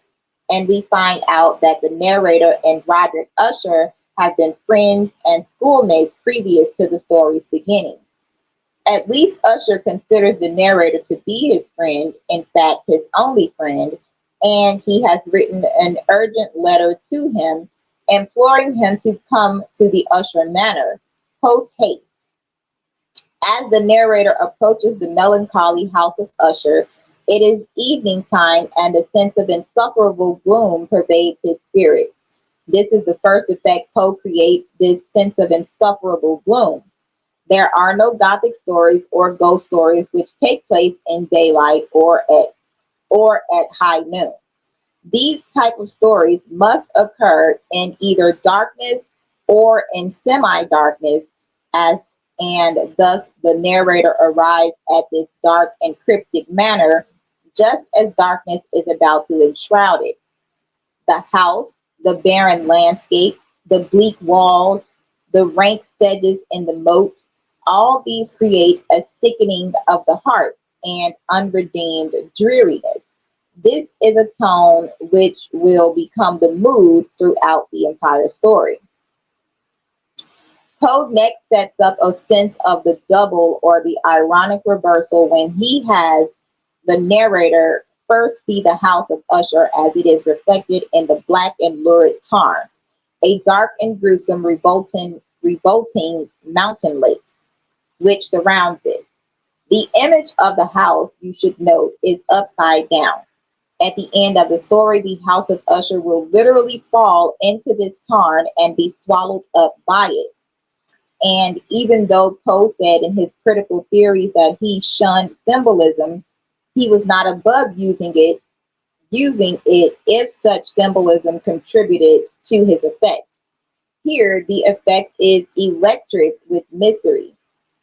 and we find out that the narrator and Roderick Usher have been friends and schoolmates previous to the story's beginning. At least Usher considers the narrator to be his friend, in fact, his only friend, and he has written an urgent letter to him, imploring him to come to the Usher manor post haste. As the narrator approaches the melancholy house of Usher, it is evening time and a sense of insufferable gloom pervades his spirit. This is the first effect Poe creates, this sense of insufferable gloom. There are no Gothic stories or ghost stories which take place in daylight or at high noon. These type of stories must occur in either darkness or in semi-darkness, as and thus the narrator arrives at this dark and cryptic manner just as darkness is about to enshroud it. The house, the barren landscape, the bleak walls, the rank sedges in the moat, all these create a sickening of the heart and unredeemed dreariness. This is a tone which will become the mood throughout the entire story. Poe next sets up a sense of the double or the ironic reversal when he has the narrator first see the house of Usher as it is reflected in the black and lurid tarn, a dark and gruesome revolting mountain lake which surrounds it. The image of the house, you should note, is upside down. At the end of the story, the house of Usher will literally fall into this tarn and be swallowed up by it. And even though Poe said in his critical theories that he shunned symbolism, he was not above using it if such symbolism contributed to his effect. Here, the effect is electric with mystery.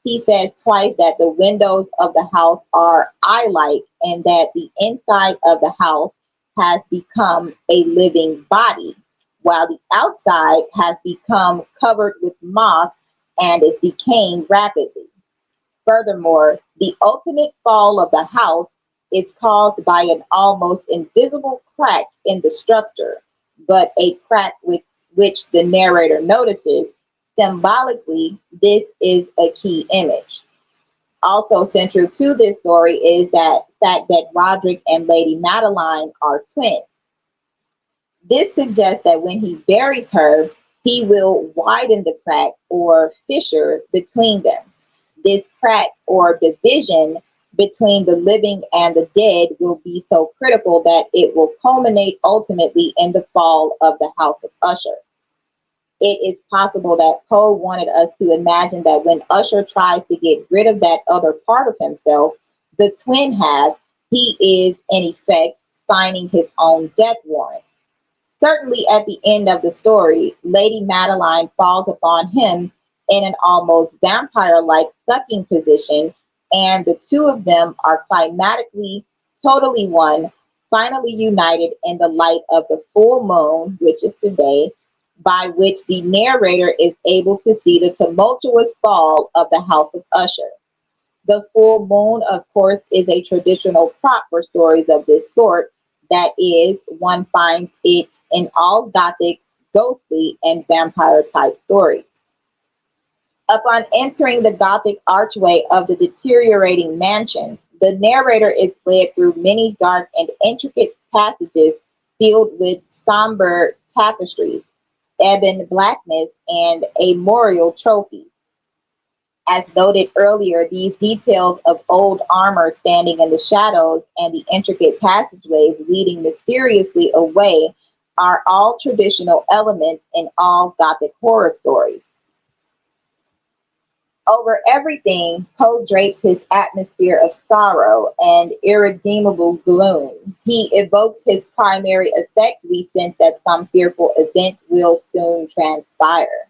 He says twice that the windows of the house are eye-like and that the inside of the house has become a living body, while the outside has become covered with moss and is decaying rapidly. Furthermore, the ultimate fall of the house is caused by an almost invisible crack in the structure, but a crack with which the narrator notices. Symbolically, this is a key image. Also central to this story is that fact that Roderick and Lady Madeline are twins. This suggests that when he buries her, he will widen the crack or fissure between them. This crack or division between the living and the dead will be so critical that it will culminate ultimately in the fall of the House of Usher. It is possible that Poe wanted us to imagine that when Usher tries to get rid of that other part of himself, the twin half, he is in effect signing his own death warrant. Certainly at the end of the story, Lady Madeline falls upon him in an almost vampire-like sucking position, and the two of them are climatically totally one, finally united in the light of the full moon, which is today, by which the narrator is able to see the tumultuous fall of the House of Usher. The full moon, of course, is a traditional prop for stories of this sort. That is, one finds it in all Gothic, ghostly, and vampire type stories. Upon entering the Gothic archway of the deteriorating mansion, the narrator is led through many dark and intricate passages filled with somber tapestries, ebon blackness, and armorial trophies. As noted earlier, these details of old armor standing in the shadows and the intricate passageways leading mysteriously away are all traditional elements in all Gothic horror stories. Over everything, Poe drapes his atmosphere of sorrow and irredeemable gloom. He evokes his primary effect. We sense that some fearful event will soon transpire.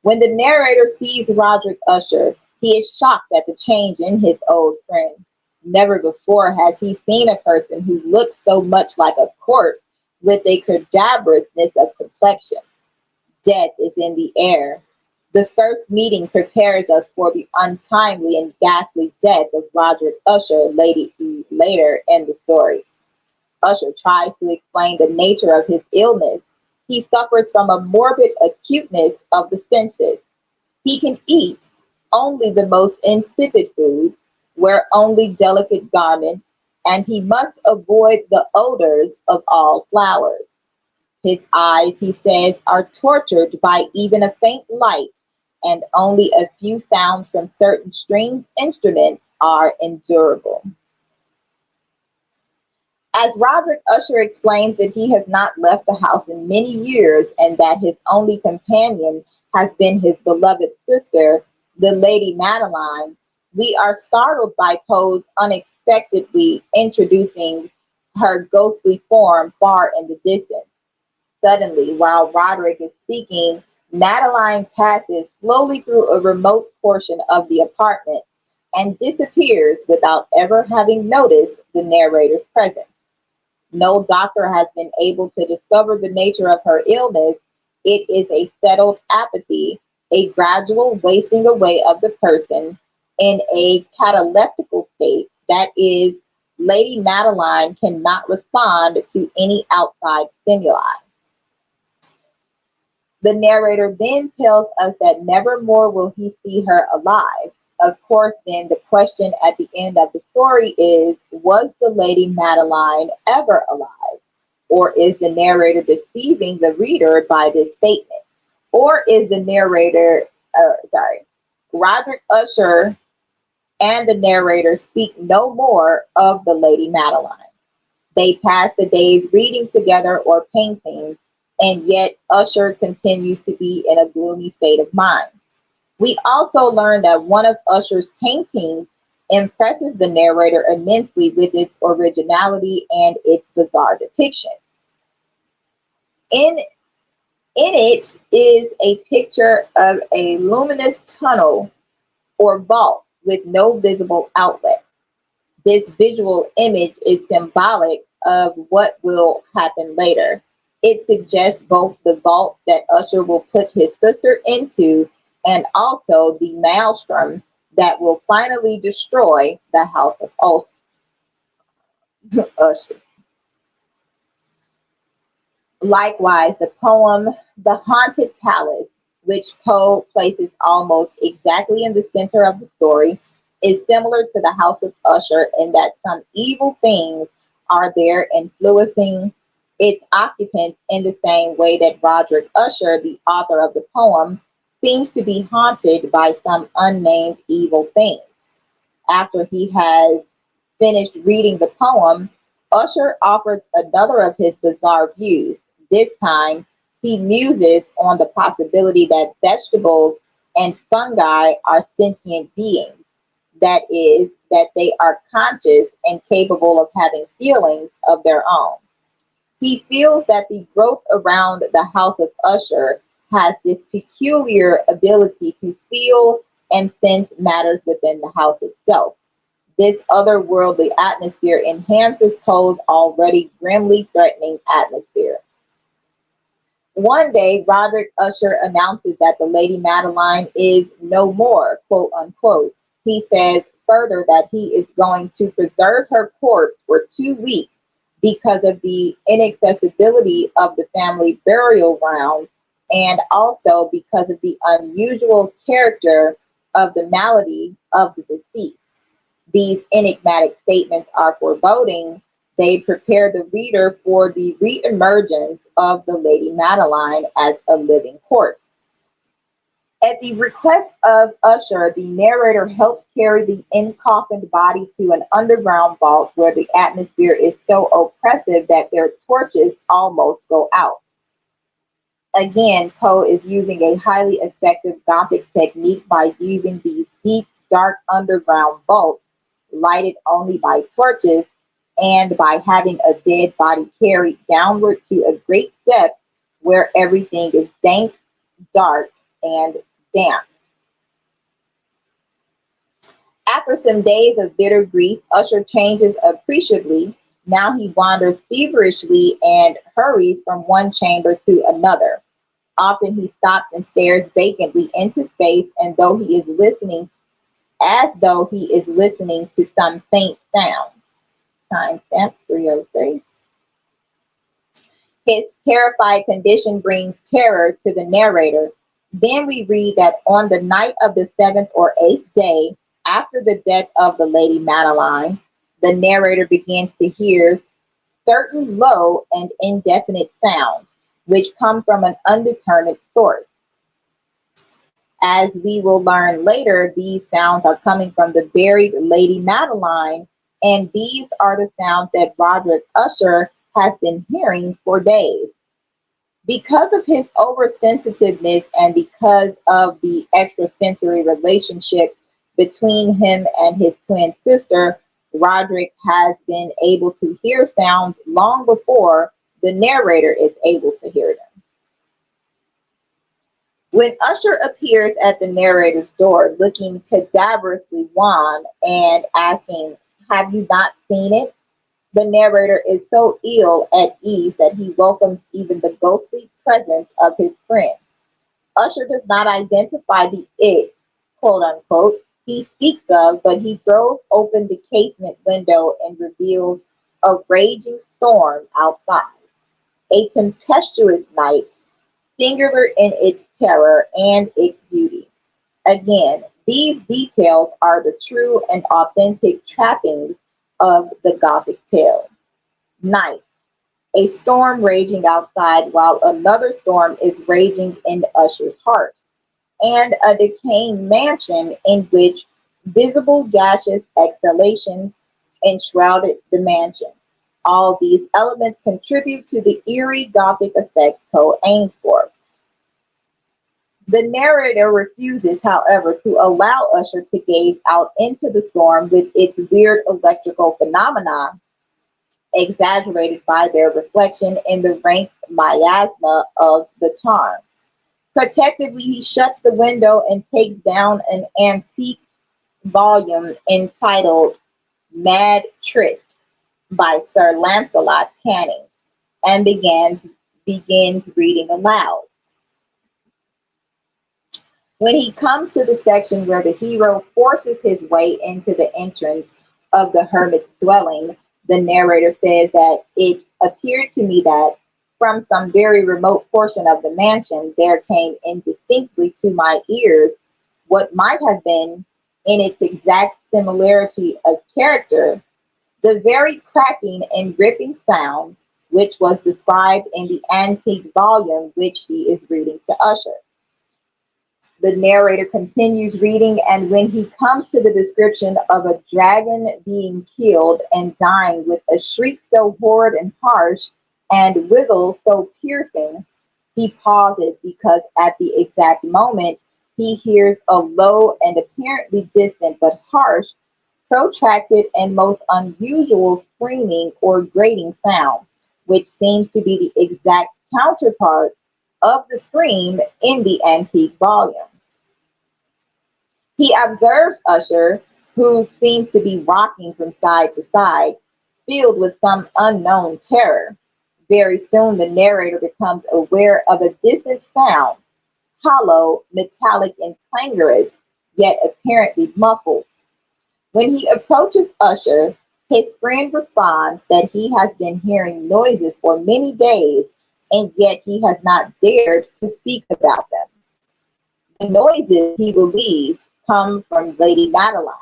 When the narrator sees Roderick Usher, he is shocked at the change in his old friend. Never before has he seen a person who looked so much like a corpse with a cadaverousness of complexion. Death is in the air. The first meeting prepares us for the untimely and ghastly death of Roderick Usher later in the story. Usher tries to explain the nature of his illness. He suffers from a morbid acuteness of the senses. He can eat only the most insipid food, wear only delicate garments, and he must avoid the odors of all flowers. His eyes, he says, are tortured by even a faint light, and only a few sounds from certain stringed instruments are endurable. As Roderick Usher explains that he has not left the house in many years and that his only companion has been his beloved sister, the Lady Madeline, we are startled by Poe's unexpectedly introducing her ghostly form far in the distance. Suddenly, while Roderick is speaking, Madeline passes slowly through a remote portion of the apartment and disappears without ever having noticed the narrator's presence. No doctor has been able to discover the nature of her illness. It is a settled apathy, a gradual wasting away of the person in a cataleptical state. That is, Lady Madeline cannot respond to any outside stimuli. The narrator then tells us that never more will he see her alive. Of course, then the question at the end of the story is, was the Lady Madeline ever alive? Or is the narrator deceiving the reader by this statement? Or is the narrator, Roderick Usher and the narrator speak no more of the Lady Madeline. They pass the days reading together or painting, and yet Usher continues to be in a gloomy state of mind. We also learn that one of Usher's paintings impresses the narrator immensely with its originality and its bizarre depiction. In, in it is a picture of a luminous tunnel or vault with no visible outlet. This visual image is symbolic of what will happen later. It suggests both the vault that Usher will put his sister into and also the maelstrom that will finally destroy the house of Usher. Likewise, the poem The Haunted Palace, which Poe places almost exactly in the center of the story, is similar to the House of Usher in that some evil things are there influencing its occupants in the same way that Roderick Usher, the author of the poem, seems to be haunted by some unnamed evil thing. After he has finished reading the poem, Usher offers another of his bizarre views. This time, he muses on the possibility that vegetables and fungi are sentient beings. That is, that they are conscious and capable of having feelings of their own. He feels that the growth around the house of Usher has this peculiar ability to feel and sense matters within the house itself. This otherworldly atmosphere enhances Poe's already grimly threatening atmosphere. One day, Roderick Usher announces that the Lady Madeline is no more, quote unquote. He says further that he is going to preserve her corpse for 2 weeks because of the inaccessibility of the family burial ground and also because of the unusual character of the malady of the deceased. These enigmatic statements are foreboding. They prepare the reader for the reemergence of the Lady Madeline as a living corpse. At the request of Usher, the narrator helps carry the encoffined body to an underground vault where the atmosphere is so oppressive that their torches almost go out. Again, Poe is using a highly effective Gothic technique by using these deep, dark underground vaults lighted only by torches and by having a dead body carried downward to a great depth where everything is dank, dark, and damp. After some days of bitter grief, Usher changes appreciably. Now he wanders feverishly and hurries from one chamber to another. Often he stops and stares vacantly into space, and though he is listening, as though he is listening to some faint sound. Timestamp 303. His terrified condition brings terror to the narrator. Then we read that on the night of the seventh or eighth day after the death of the Lady Madeline, the narrator begins to hear certain low and indefinite sounds, which come from an undetermined source. As we will learn later, these sounds are coming from the buried Lady Madeline, and these are the sounds that Roderick Usher has been hearing for days. Because of his oversensitiveness and because of the extrasensory relationship between him and his twin sister, Roderick has been able to hear sounds long before the narrator is able to hear them. When Usher appears at the narrator's door looking cadaverously wan and asking, "Have you not seen it?" the narrator is so ill at ease that he welcomes even the ghostly presence of his friend. Usher does not identify the "it," quote unquote, he speaks of, but he throws open the casement window and reveals a raging storm outside. A tempestuous night, singular in its terror and its beauty. Again, these details are the true and authentic trappings of the Gothic tale. Night, a storm raging outside while another storm is raging in Usher's heart, and a decaying mansion in which visible gaseous exhalations enshrouded the mansion. All these elements contribute to the eerie Gothic effect Poe aimed for. The narrator refuses, however, to allow Usher to gaze out into the storm with its weird electrical phenomena, exaggerated by their reflection in the rank miasma of the tarn. Protectively, he shuts the window and takes down an antique volume entitled Mad Tryst by Sir Lancelot Canning and begins reading aloud. When he comes to the section where the hero forces his way into the entrance of the hermit's dwelling, the narrator says that it appeared to me that from some very remote portion of the mansion there came indistinctly to my ears what might have been, in its exact similarity of character, the very cracking and ripping sound which was described in the antique volume which he is reading to Usher. The narrator continues reading, and when he comes to the description of a dragon being killed and dying with a shriek so horrid and harsh and withal so piercing, he pauses because at the exact moment he hears a low and apparently distant but harsh, protracted, and most unusual screaming or grating sound, which seems to be the exact counterpart of the scream in the antique volume. He observes Usher, who seems to be rocking from side to side, filled with some unknown terror. Very soon the narrator becomes aware of a distant sound, hollow, metallic, and clangorous, yet apparently muffled. When he approaches Usher, his friend responds that he has been hearing noises for many days, and yet he has not dared to speak about them. The noises, he believes, come from Lady Madeline.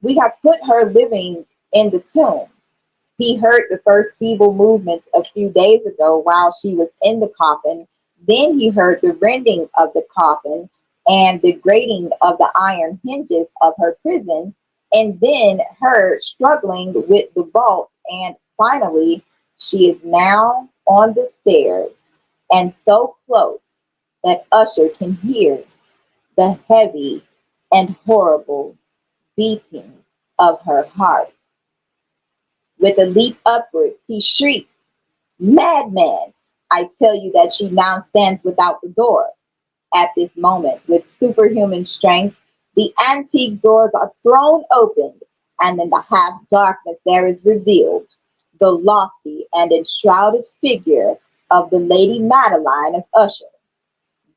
We have put her living in the tomb. He heard the first feeble movements a few days ago while she was in the coffin. Then he heard the rending of the coffin and the grating of the iron hinges of her prison, and then her struggling with the vault. And finally, she is now on the stairs and so close that Usher can hear the heavy and horrible beating of her heart. With a leap upwards, he shrieks, "Madman! I tell you that she now stands without the door." At this moment, with superhuman strength, the antique doors are thrown open, and in the half darkness there is revealed the lofty and enshrouded figure of the Lady Madeline of Usher.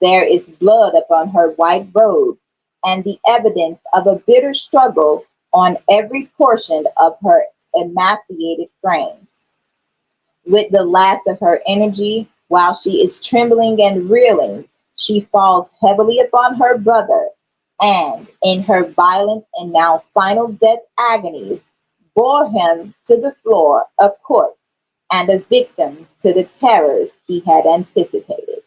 There is blood upon her white robes, and the evidence of a bitter struggle on every portion of her emaciated frame. With the last of her energy, while she is trembling and reeling, she falls heavily upon her brother, and, in her violent and now final death agonies, bore him to the floor a corpse and a victim to the terrors he had anticipated.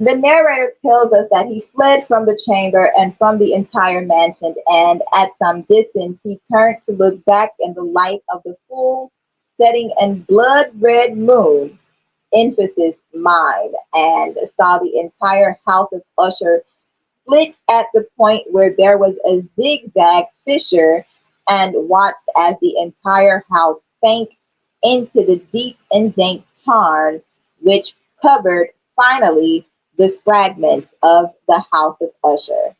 The narrator tells us that he fled from the chamber and from the entire mansion, and at some distance he turned to look back in the light of the full setting and blood red moon, emphasis mind, and saw the entire house of Usher split at the point where there was a zigzag fissure, and watched as the entire house sank into the deep and dank tarn which covered finally the fragments of the house of Usher.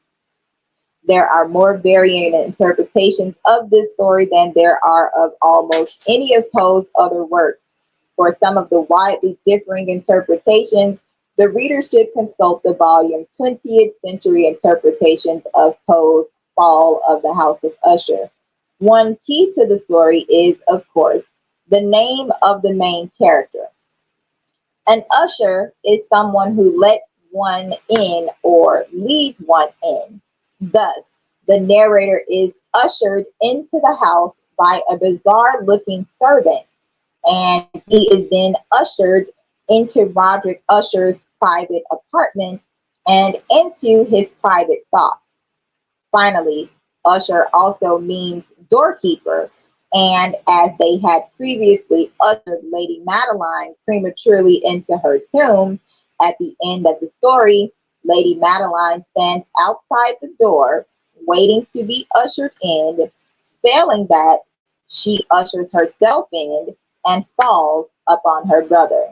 There are more varying interpretations of this story than there are of almost any of Poe's other works. For some of the widely differing interpretations, the reader should consult the volume 20th Century Interpretations of Poe's Fall of the House of Usher. One key to the story is, of course, the name of the main character. An usher is someone who lets one in or leads one in. Thus, the narrator is ushered into the house by a bizarre looking servant, and he is then ushered into Roderick Usher's private apartment and into his private thoughts. Finally, usher also means doorkeeper, and as they had previously ushered Lady Madeline prematurely into her tomb, at the end of the story, Lady Madeline stands outside the door, waiting to be ushered in. Failing that, she ushers herself in and falls upon her brother.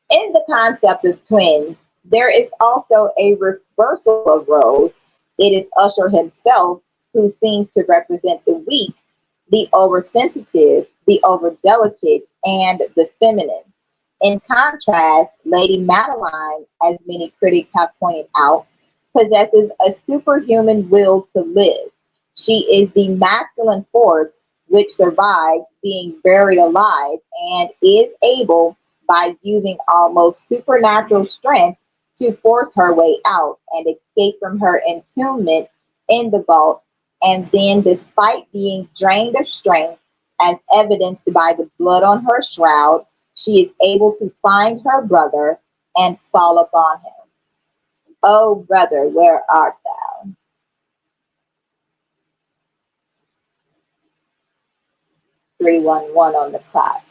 In the concept of twins, there is also a reversal of roles. It is Usher himself who seems to represent the weak, the oversensitive, the overdelicate, and the feminine. In contrast, Lady Madeline, as many critics have pointed out, possesses a superhuman will to live. She is the masculine force which survives being buried alive and is able, by using almost supernatural strength, to force her way out and escape from her entombment in the vault, and then, despite being drained of strength, as evidenced by the blood on her shroud, she is able to find her brother and fall upon him. Oh, brother, where art thou? 311 on the clock.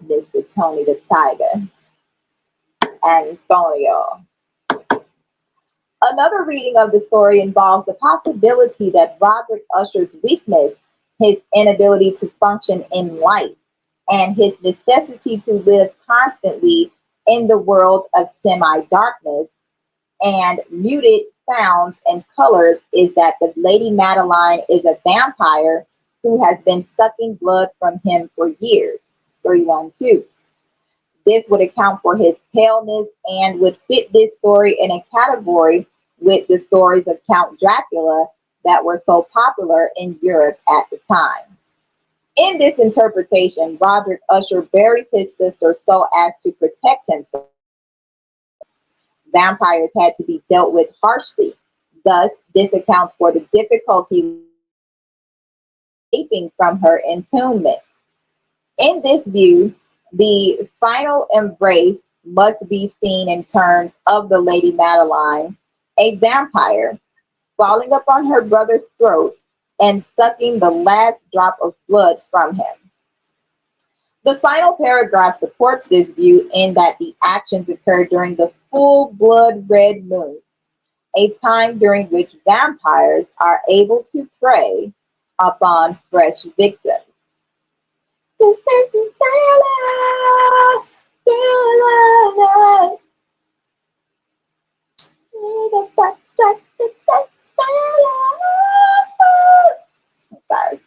Mr. Tony the Tiger. Antonio. Another reading of the story involves the possibility that Roderick Usher's weakness, his inability to function in light, and his necessity to live constantly in the world of semi-darkness and muted sounds and colors, is that the Lady Madeline is a vampire who has been sucking blood from him for years. 312. This would account for his paleness and would fit this story in a category with the stories of Count Dracula that were so popular in Europe at the time. In this interpretation, Roderick Usher buries his sister so as to protect himself. Vampires had to be dealt with harshly. Thus, this accounts for the difficulty escaping from her entombment. In this view, the final embrace must be seen in terms of the Lady Madeline, a vampire, falling upon her brother's throat and sucking the last drop of blood from him. The final paragraph supports this view in that the actions occur during the full blood red moon, a time during which vampires are able to prey upon fresh victims. I'm sorry.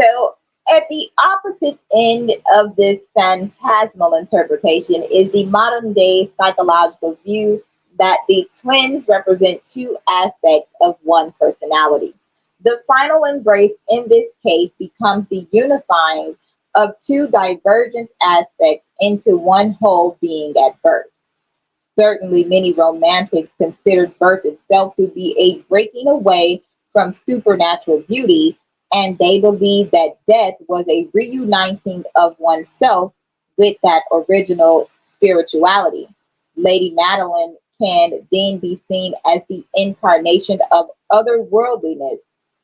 So, at the opposite end of this phantasmal interpretation is the modern day psychological view that the twins represent two aspects of one personality. The final embrace in this case becomes the unifying of two divergent aspects into one whole being at birth. Certainly, many romantics considered birth itself to be a breaking away from supernatural beauty, and they believed that death was a reuniting of oneself with that original spirituality. Lady Madeline can then be seen as the incarnation of otherworldliness,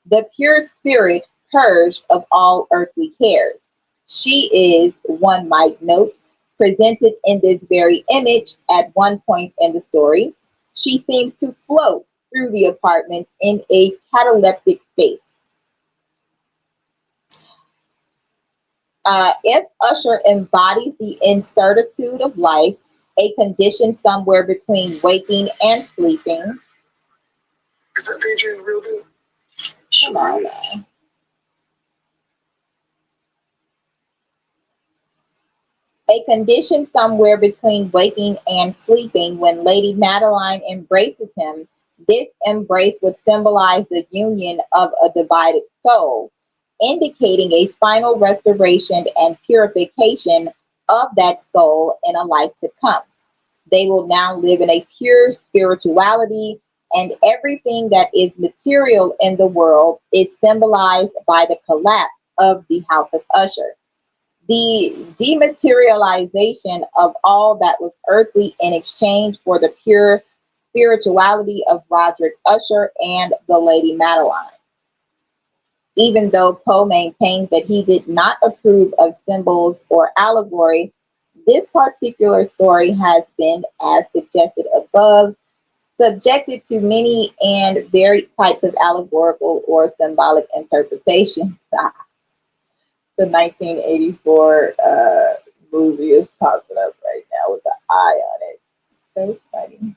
the pure spirit purged of all earthly cares. She is, one might note, presented in this very image at one point in the story. She seems to float through the apartment in a cataleptic state. If Usher embodies the incertitude of life, a condition somewhere between waking and sleeping. Is that picture in real good? Come on now. A condition somewhere between waking and sleeping. When Lady Madeline embraces him, this embrace would symbolize the union of a divided soul, indicating a final restoration and purification of that soul in a life to come. They will now live in a pure spirituality, and everything that is material in the world is symbolized by the collapse of the House of Usher, the dematerialization of all that was earthly in exchange for the pure spirituality of Roderick Usher and the Lady Madeline. Even though Poe maintains that he did not approve of symbols or allegory, this particular story has been, as suggested above, subjected to many and varied types of allegorical or symbolic interpretations. The 1984 movie is popping up right now with the eye on it. So funny.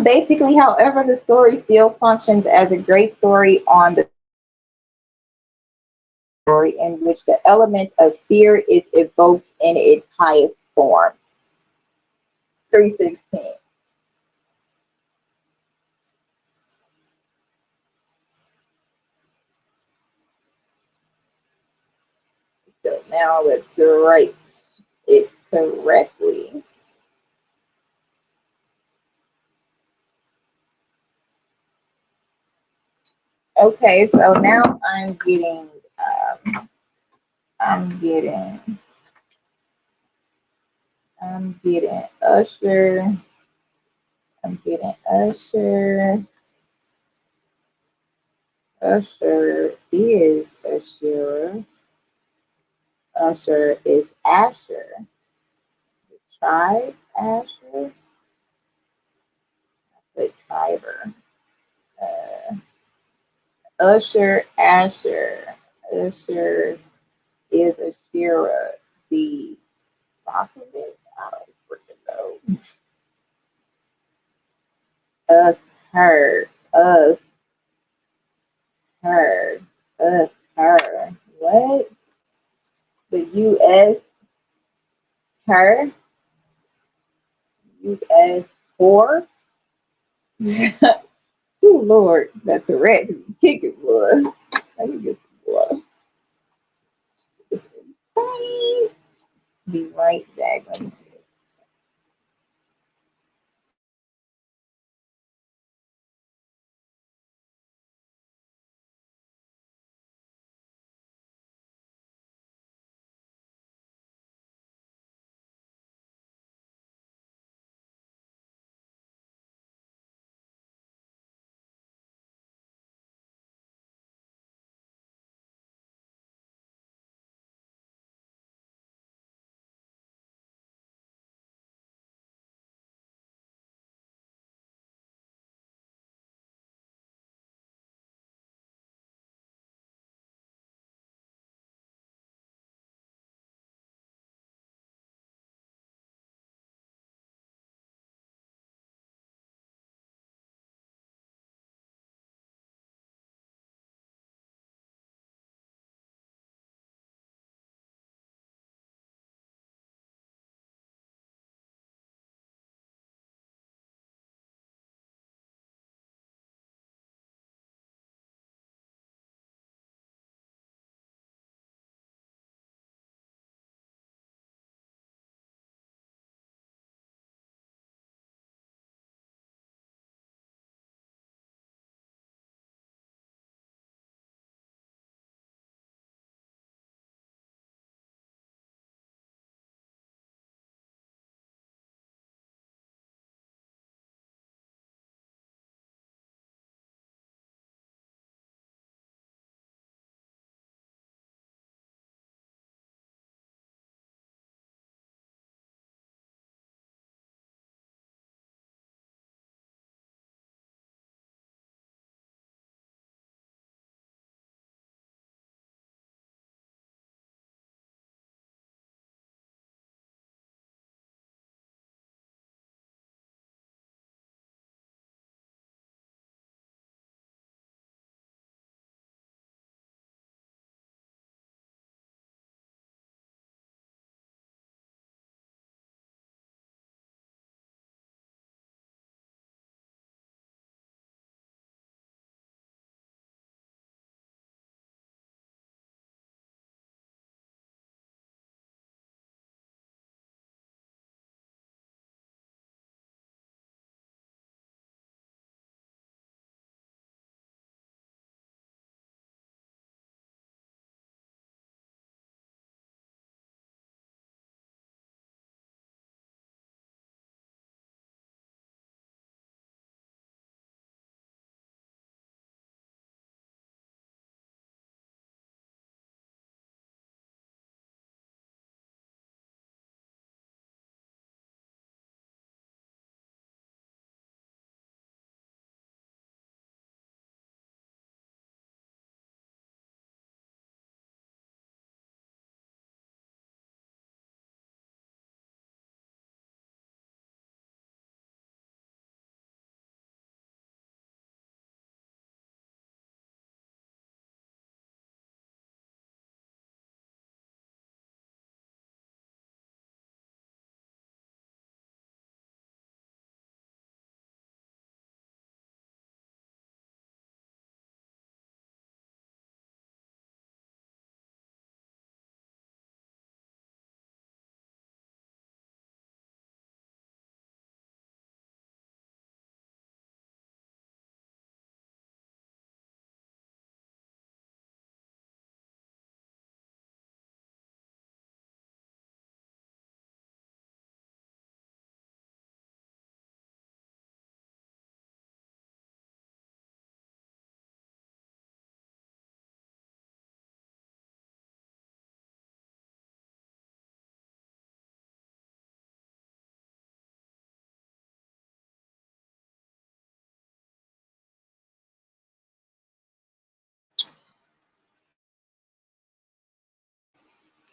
Basically, however, the story still functions as a great story on the story in which the element of fear is evoked in its highest form. 316. So now let's write it correctly. Okay, so now I'm getting I'm getting Usher. I'm getting Usher. Usher is Asherah. Usher is Asher. The tribe Asher. The triber. Uh, Usher Asher. Usher is Asherah. The Baphomet. I don't freaking know. Us, her. Us, her. Us, her. What? The U.S. her. U.S. for. Oh Lord, that's a rat to be kicking, boy. Let me get some boy. Be right back. Let me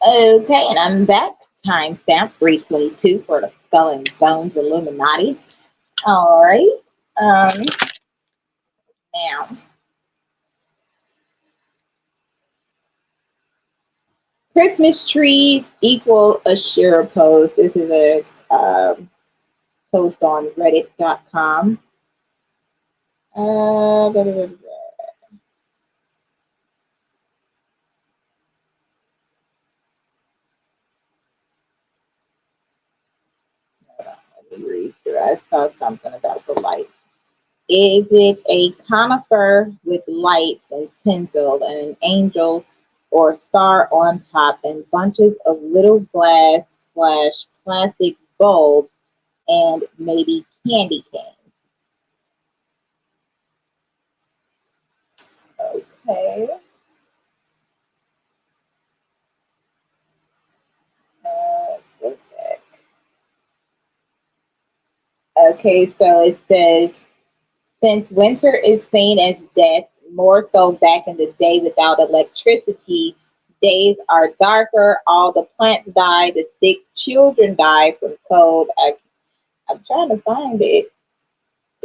Okay, and I'm back. Timestamp 322 for the Skull and Bones Illuminati. All right. Um, Now, Christmas trees equal Asherah post. This is a post on Reddit.com. Da, da, da, da. Let me read through. I saw something about the lights. Is it a conifer with lights and tinsel and an angel or star on top and bunches of little glass slash plastic bulbs and maybe candy canes? Okay. Let's look back. Okay, so it says since winter is seen as death, more so back in the day without electricity, days are darker, all the plants die, the sick children die from cold. I'm trying to find it.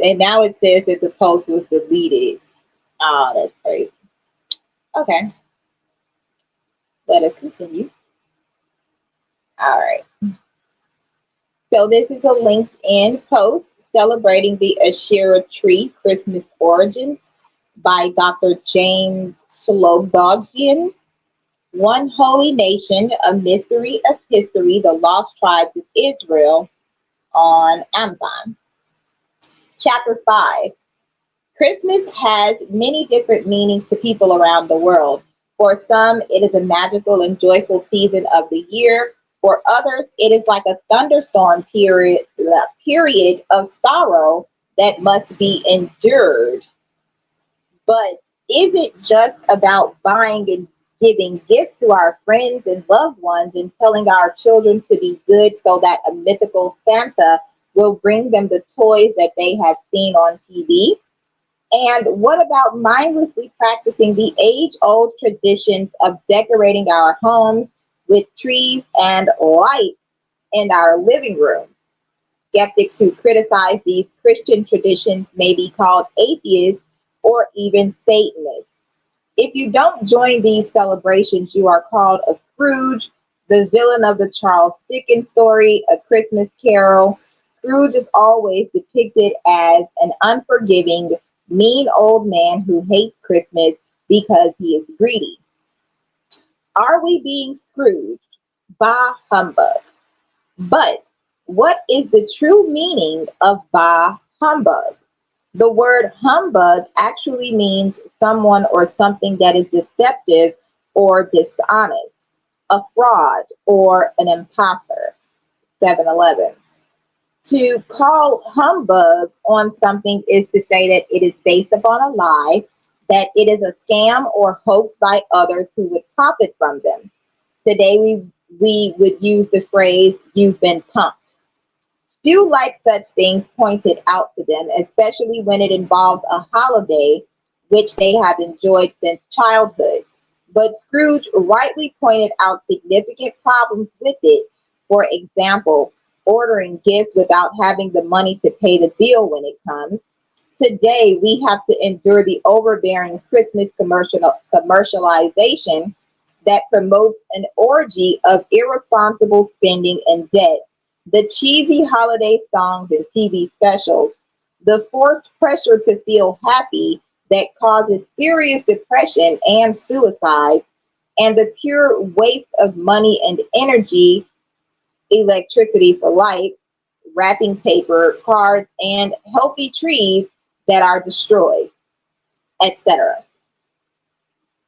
And now it says that the post was deleted. Oh, that's crazy. Okay, let us continue. All right. So this is a LinkedIn post celebrating the Asherah tree Christmas origins by Dr. James Slobogin. One Holy Nation, A Mystery of History, The Lost Tribes of Israel on Amazon. Chapter 5. Christmas has many different meanings to people around the world. For some, it is a magical and joyful season of the year. For others, it is like a thunderstorm period of sorrow that must be endured. But is it just about buying and giving gifts to our friends and loved ones and telling our children to be good so that a mythical Santa will bring them the toys that they have seen on TV? And what about mindlessly practicing the age old traditions of decorating our homes with trees and lights in our living rooms? Skeptics who criticize these Christian traditions may be called atheists or even Satanists. If you don't join these celebrations, you are called a Scrooge, the villain of the Charles Dickens story, A Christmas Carol. Scrooge is always depicted as an unforgiving, mean old man who hates Christmas because he is greedy. Are we being Scrooged? Bah humbug. But what is the true meaning of bah humbug? The word humbug actually means someone or something that is deceptive or dishonest, a fraud or an imposter. 7-Eleven. To call humbug on something is to say that it is based upon a lie, that it is a scam or hoax by others who would profit from them. Today we would use the phrase you've been punked. Few like such things pointed out to them, especially when it involves a holiday which they have enjoyed since childhood. But Scrooge rightly pointed out significant problems with it. For example, ordering gifts without having the money to pay the bill when it comes. Today, we have to endure the overbearing Christmas commercialization that promotes an orgy of irresponsible spending and debt, the cheesy holiday songs and TV specials, the forced pressure to feel happy that causes serious depression and suicides, and the pure waste of money and energy, electricity for lights, wrapping paper, cards, and healthy trees that are destroyed, etc.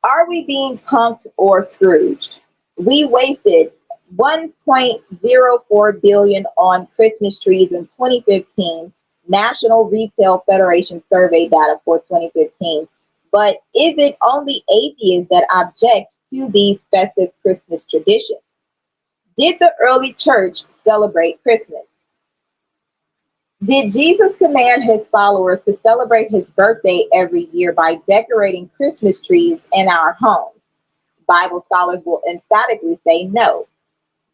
Are we being punked or Scrooged? We wasted 1.04 billion on Christmas trees in 2015, National Retail Federation survey data for 2015. But is it only atheists that object to these festive Christmas traditions? Did the early church celebrate Christmas? Did Jesus command his followers to celebrate his birthday every year by decorating Christmas trees in our homes? Bible scholars will emphatically say no.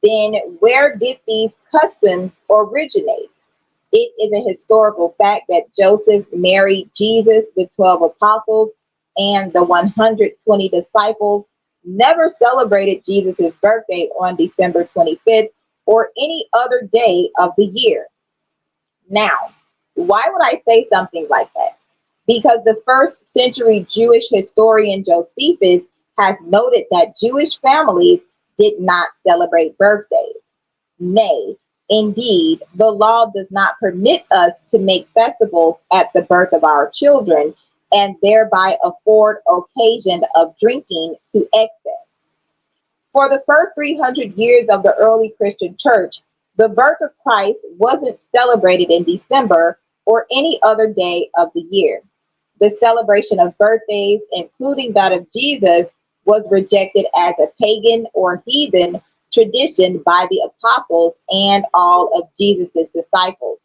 Then where did these customs originate? It is a historical fact that Joseph married Jesus, the 12 apostles, and the 120 disciples never celebrated Jesus' birthday on December 25th or any other day of the year. Now, why would I say something like that? Because the first century Jewish historian Josephus has noted that Jewish families did not celebrate birthdays. Nay, indeed, the law does not permit us to make festivals at the birth of our children and thereby afford occasion of drinking to excess. For the first 300 years of the early Christian church, the birth of Christ wasn't celebrated in December or any other day of the year. The celebration of birthdays, including that of Jesus, was rejected as a pagan or heathen tradition by the apostles and all of Jesus' disciples.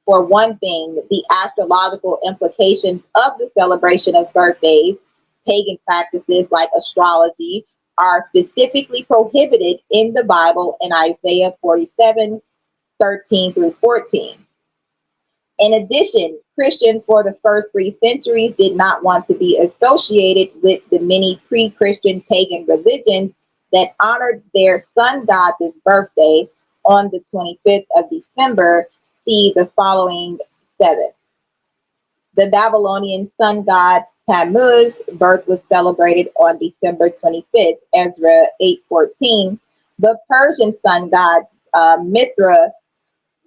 For one thing, the astrological implications of the celebration of birthdays, pagan practices like astrology, are specifically prohibited in the Bible in Isaiah 47:13 through 14. In addition, Christians for the first 3 centuries did not want to be associated with the many pre-Christian pagan religions that honored their sun god's birthday on the 25th of December. See the following 7. The Babylonian sun god Tammuz birth was celebrated on December 25th, Ezra 8:14. The Persian sun god Mithra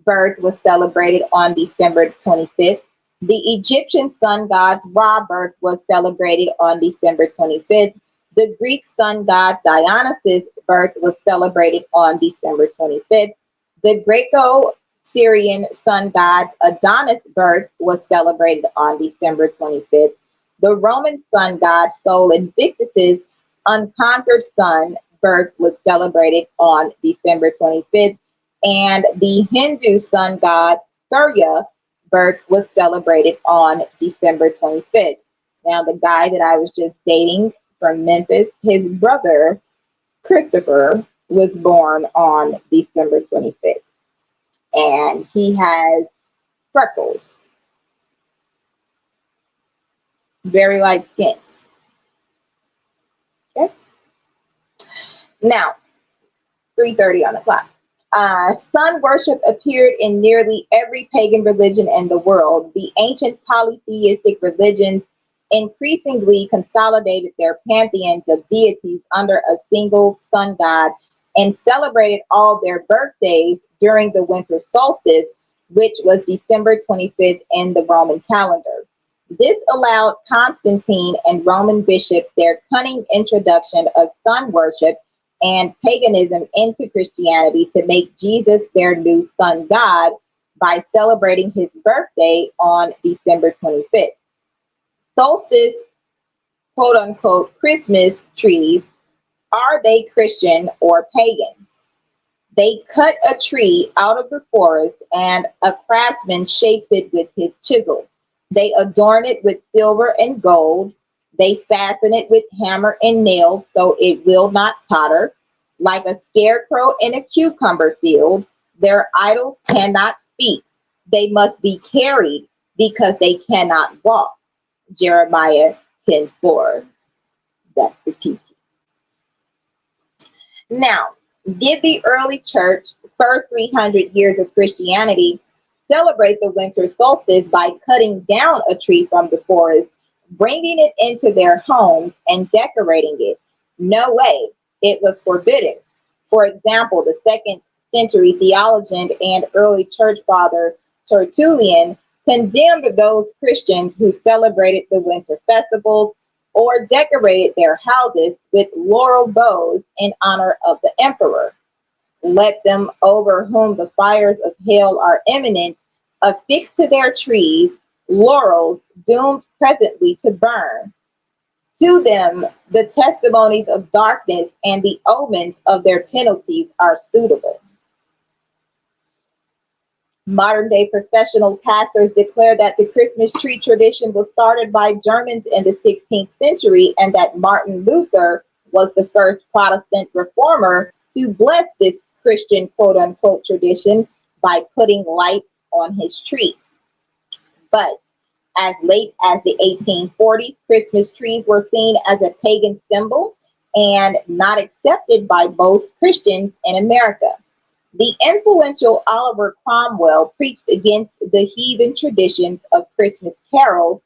birth was celebrated on December 25th. The Egyptian sun god Ra birth was celebrated on December 25th. The Greek sun god Dionysus birth was celebrated on December 25th. The Greco-Syrian sun god Adonis birth was celebrated on December 25th. The Roman sun god Sol Invictus's unconquered sun birth was celebrated on December 25th. And the Hindu sun god Surya birth was celebrated on December 25th. Now, the guy that I was just dating from Memphis, his brother Christopher was born on December 25th, and he has freckles, very light skin. Okay. Now, 3:30 on the clock. Sun worship appeared in nearly every pagan religion in the world. The ancient polytheistic religions increasingly consolidated their pantheons of deities under a single sun god and celebrated all their birthdays during the winter solstice, which was December 25th in the Roman calendar. This allowed Constantine and Roman bishops their cunning introduction of sun worship and paganism into Christianity to make Jesus their new sun god by celebrating his birthday on December 25th. Solstice, quote unquote, Christmas trees, are they Christian or pagan? They cut a tree out of the forest and a craftsman shapes it with his chisel. They adorn it with silver and gold. They fasten it with hammer and nails so it will not totter. Like a scarecrow in a cucumber field, their idols cannot speak. They must be carried because they cannot walk. Jeremiah 10:4. That's the teaching. Now, did the early church, first 300 years of Christianity, celebrate the winter solstice by cutting down a tree from the forest, bringing it into their homes, and decorating it? No way. It was forbidden. For example, the 2nd century theologian and early church father Tertullian condemned those Christians who celebrated the winter festivals or decorated their houses with laurel boughs in honor of the emperor. Let them over whom the fires of hell are imminent affix to their trees laurels doomed presently to burn. To them, the testimonies of darkness and the omens of their penalties are suitable. Modern day professional pastors declare that the Christmas tree tradition was started by Germans in the 16th century and that Martin Luther was the first Protestant reformer to bless this Christian quote unquote tradition by putting lights on his tree. But as late as the 1840s, Christmas trees were seen as a pagan symbol and not accepted by most Christians in America. The influential Oliver Cromwell preached against the heathen traditions of Christmas carols,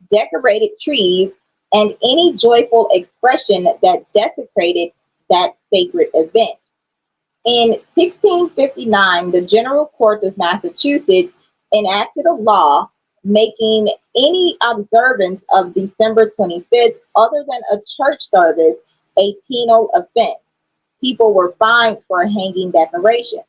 decorated trees, and any joyful expression that desecrated that sacred event. In 1659, the General Court of Massachusetts enacted a law making any observance of December 25th other than a church service a penal offense. People were fined for hanging decorations.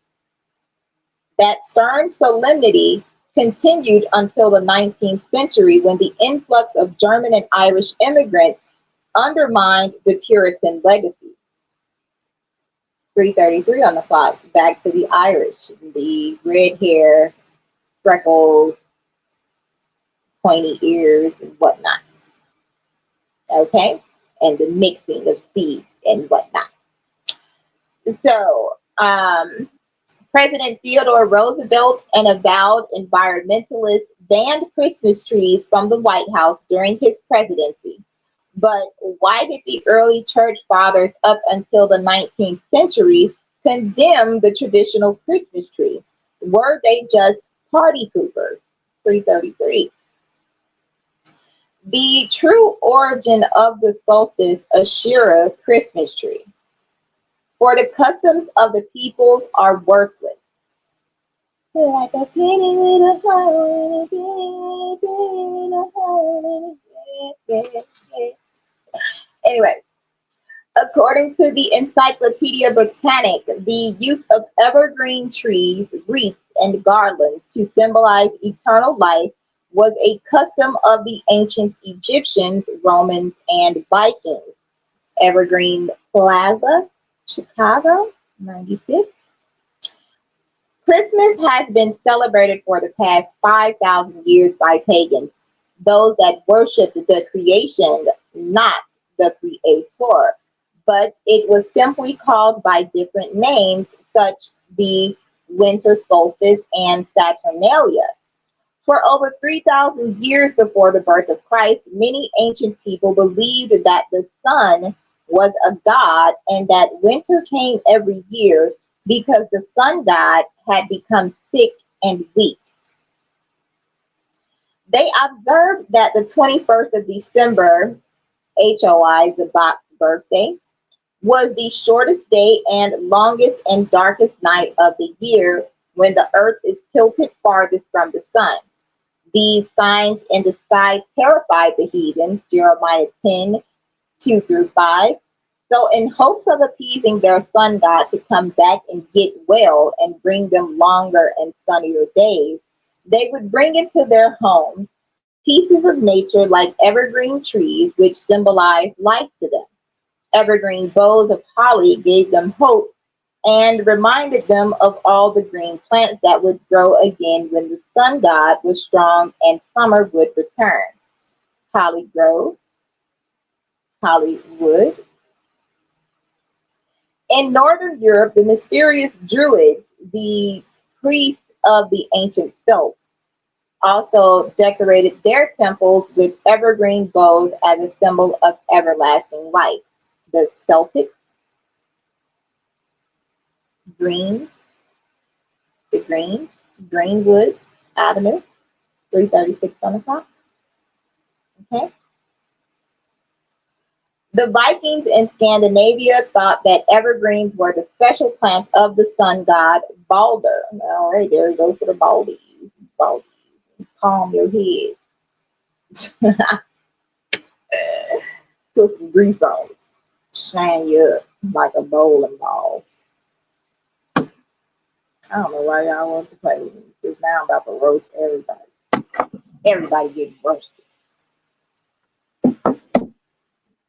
That stern solemnity continued until the 19th century when the influx of German and Irish immigrants undermined the Puritan legacy. 333 on the clock. Back to the Irish. The red hair, freckles, pointy ears, and whatnot. Okay? And the mixing of seeds and whatnot. So, President Theodore Roosevelt, an avowed environmentalist, banned Christmas trees from the White House during his presidency. But why did the early church fathers up until the 19th century condemn the traditional Christmas tree? Were they just party poopers? 333. The true origin of the solstice Asherah Christmas tree. For the customs of the peoples are worthless. Like a penny with a hole in it, penny with a hole in it. Anyway, according to the Encyclopedia Britannica, the use of evergreen trees, wreaths, and garlands to symbolize eternal life was a custom of the ancient Egyptians, Romans, and Vikings. Evergreen Plaza, Chicago, 95th. Christmas has been celebrated for the past 5,000 years by pagans, those that worshiped the creation, not the creator. But it was simply called by different names, such the winter solstice and Saturnalia. For over 3,000 years before the birth of Christ, many ancient people believed that the sun was a god and that winter came every year because the sun god had become sick and weak. They observed that the 21st of December, HOI, the Bach's birthday, was the shortest day and longest and darkest night of the year when the earth is tilted farthest from the sun. These signs in the sky terrified the heathens, Jeremiah 10, 2 through 5. So in hopes of appeasing their sun god to come back and get well and bring them longer and sunnier days, they would bring into their homes pieces of nature like evergreen trees, which symbolized life to them. Evergreen boughs of holly gave them hope and reminded them of all the green plants that would grow again when the sun god was strong and summer would return. Holly grove, Hollywood. In Northern Europe, the mysterious Druids, the priests of the ancient Celts, also decorated their temples with evergreen boughs as a symbol of everlasting life. The Celtics, green, the Greens, Greenwood Avenue, 336 on the clock. Okay. The Vikings in Scandinavia thought that evergreens were the special plants of the sun god Balder. All right, there you go for the baldies. Baldies. Calm your head. Put some grease on it. Shine you up like a bowling ball. I don't know why y'all want to play with me, because now I'm about to roast everybody. Everybody getting roasted.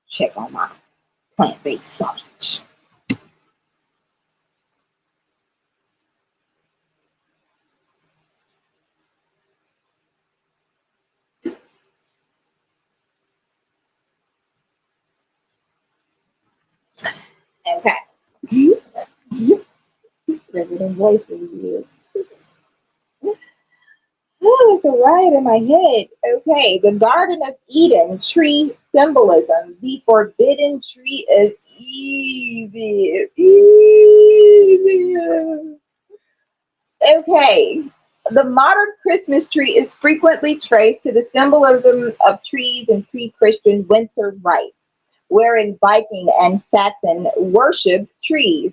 Check on my plant-based sausage. them voices is. Oh, it's a riot in my head. Okay, the Garden of Eden tree symbolism, the forbidden tree of evil. Evil. Okay, the modern Christmas tree is frequently traced to the symbolism of trees in pre-Christian winter rites, wherein Viking and Saxon worshipped trees.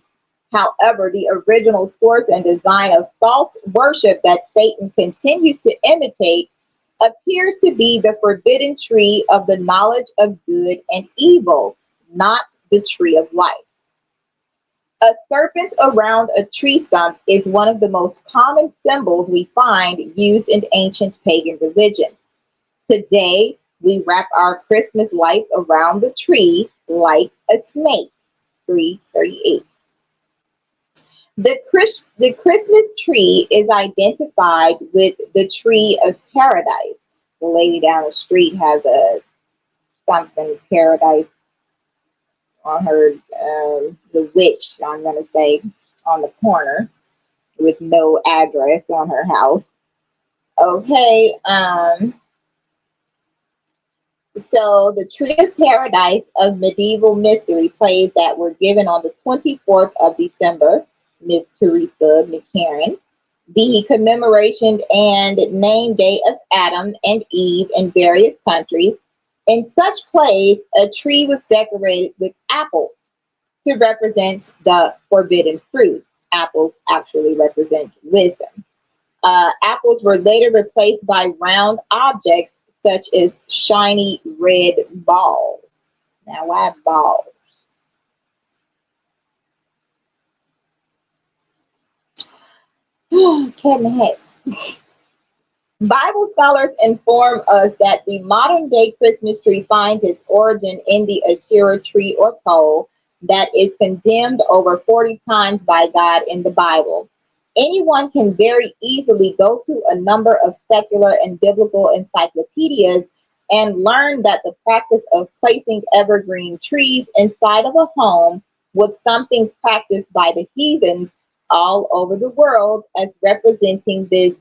However, the original source and design of false worship that Satan continues to imitate appears to be the forbidden tree of the knowledge of good and evil, not the tree of life. A serpent around a tree stump is one of the most common symbols we find used in ancient pagan religions. Today, we wrap our Christmas lights around the tree like a snake. 338. The Christmas tree is identified with the tree of paradise. The lady down the street has a something paradise on her, the witch, I'm going to say, on the corner with no address on her house. Okay, so the Tree of Paradise of medieval mystery plays that were given on the 24th of December, Miss Teresa McCarran, the commemoration and name day of Adam and Eve in various countries. In such plays, a tree was decorated with apples to represent the forbidden fruit. Apples actually represent wisdom. Apples were later replaced by round objects such as shiny red balls. Now, why balls? Cat in the hat. Bible scholars inform us that the modern day Christmas tree finds its origin in the Asherah tree or pole that is condemned over 40 times by God in the Bible. Anyone can very easily go to a number of secular and biblical encyclopedias and learn that the practice of placing evergreen trees inside of a home was something practiced by the heathens all over the world as representing this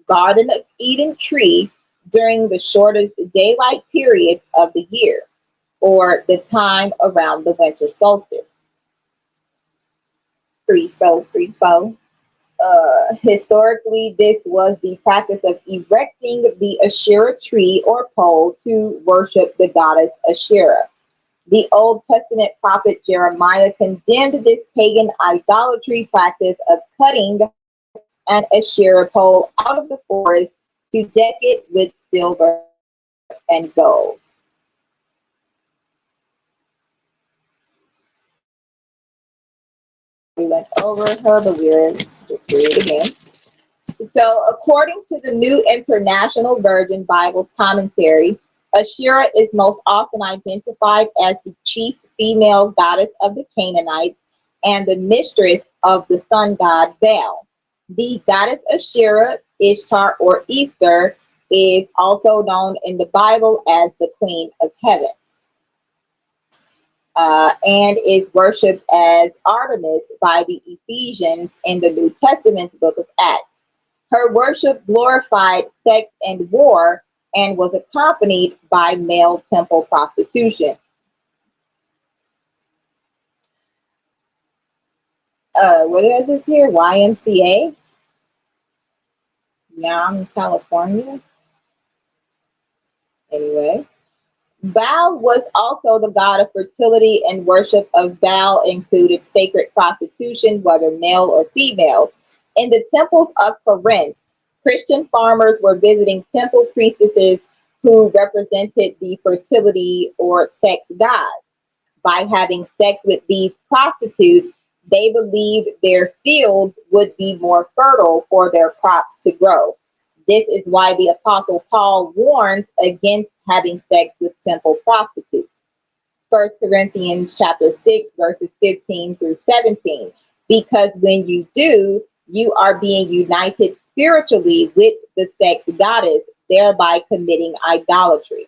Garden of Eden tree during the shortest daylight periods of the year, or the time around the winter solstice. 3-4. Historically, this was the practice of erecting the Asherah tree or pole to worship the goddess Asherah. The Old Testament prophet Jeremiah condemned this pagan idolatry practice of cutting an Asherah pole out of the forest to deck it with silver and gold. We went over her, but we're just read it again. So, according to the New International Version Bible's commentary, Asherah is most often identified as the chief female goddess of the Canaanites and the mistress of the sun god Baal. The goddess Asherah, Ishtar, or Easter, is also known in the Bible as the Queen of Heaven, and is worshipped as Artemis by the Ephesians in the New Testament book of Acts. Her worship glorified sex and war and was accompanied by male temple prostitution. What did I just hear? YMCA? Now I'm in California. Anyway. Baal was also the god of fertility, and worship of Baal included sacred prostitution, whether male or female. In the temples of Corinth, Christian farmers were visiting temple priestesses who represented the fertility or sex gods. By having sex with these prostitutes, they believed their fields would be more fertile for their crops to grow. This is why the Apostle Paul warns against having sex with temple prostitutes. 1 Corinthians chapter 6, verses 15 through 17. Because when you do, you are being united spiritually with the sex goddess, thereby committing idolatry.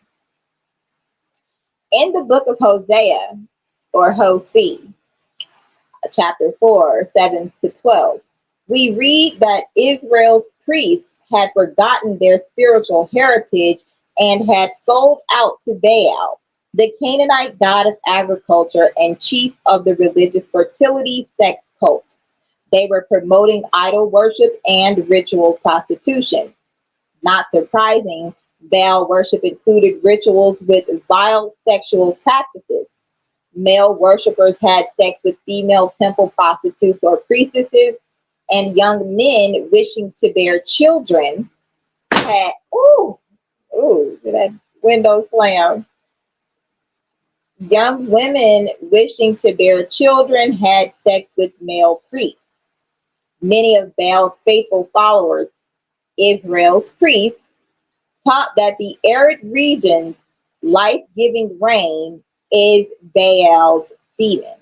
In the book of Hosea, or Hosea, chapter 4, 7 to 12, We read that Israel's priests had forgotten their spiritual heritage and had sold out to Baal, the Canaanite god of agriculture and chief of the religious fertility sex cult. They were promoting idol worship and ritual prostitution. Not surprising, Baal worship included rituals with vile sexual practices. Male worshippers had sex with female temple prostitutes or priestesses, and young men wishing to bear children had that window slam. Young women wishing to bear children had sex with male priests. Many of Baal's faithful followers, Israel's priests, taught that the arid region's life-giving rain is Baal's semen.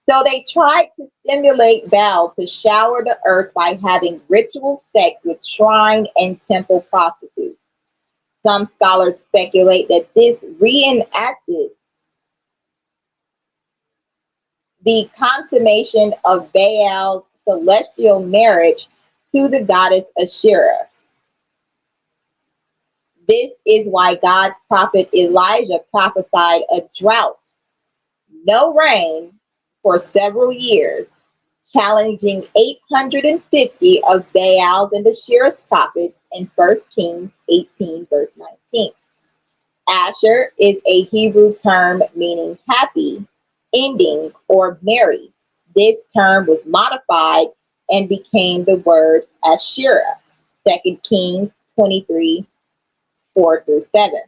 So they tried to stimulate Baal to shower the earth by having ritual sex with shrine and temple prostitutes. Some scholars speculate that this reenacted the consummation of Baal's celestial marriage to the goddess Asherah. This is why God's prophet Elijah prophesied a drought, no rain, for several years, challenging 850 of Baal's and Asherah's prophets in 1 Kings 18, verse 19. Asher is a Hebrew term meaning happy, ending, or merry. This term was modified and became the word Asherah, 2 Kings 23, 4 through 7.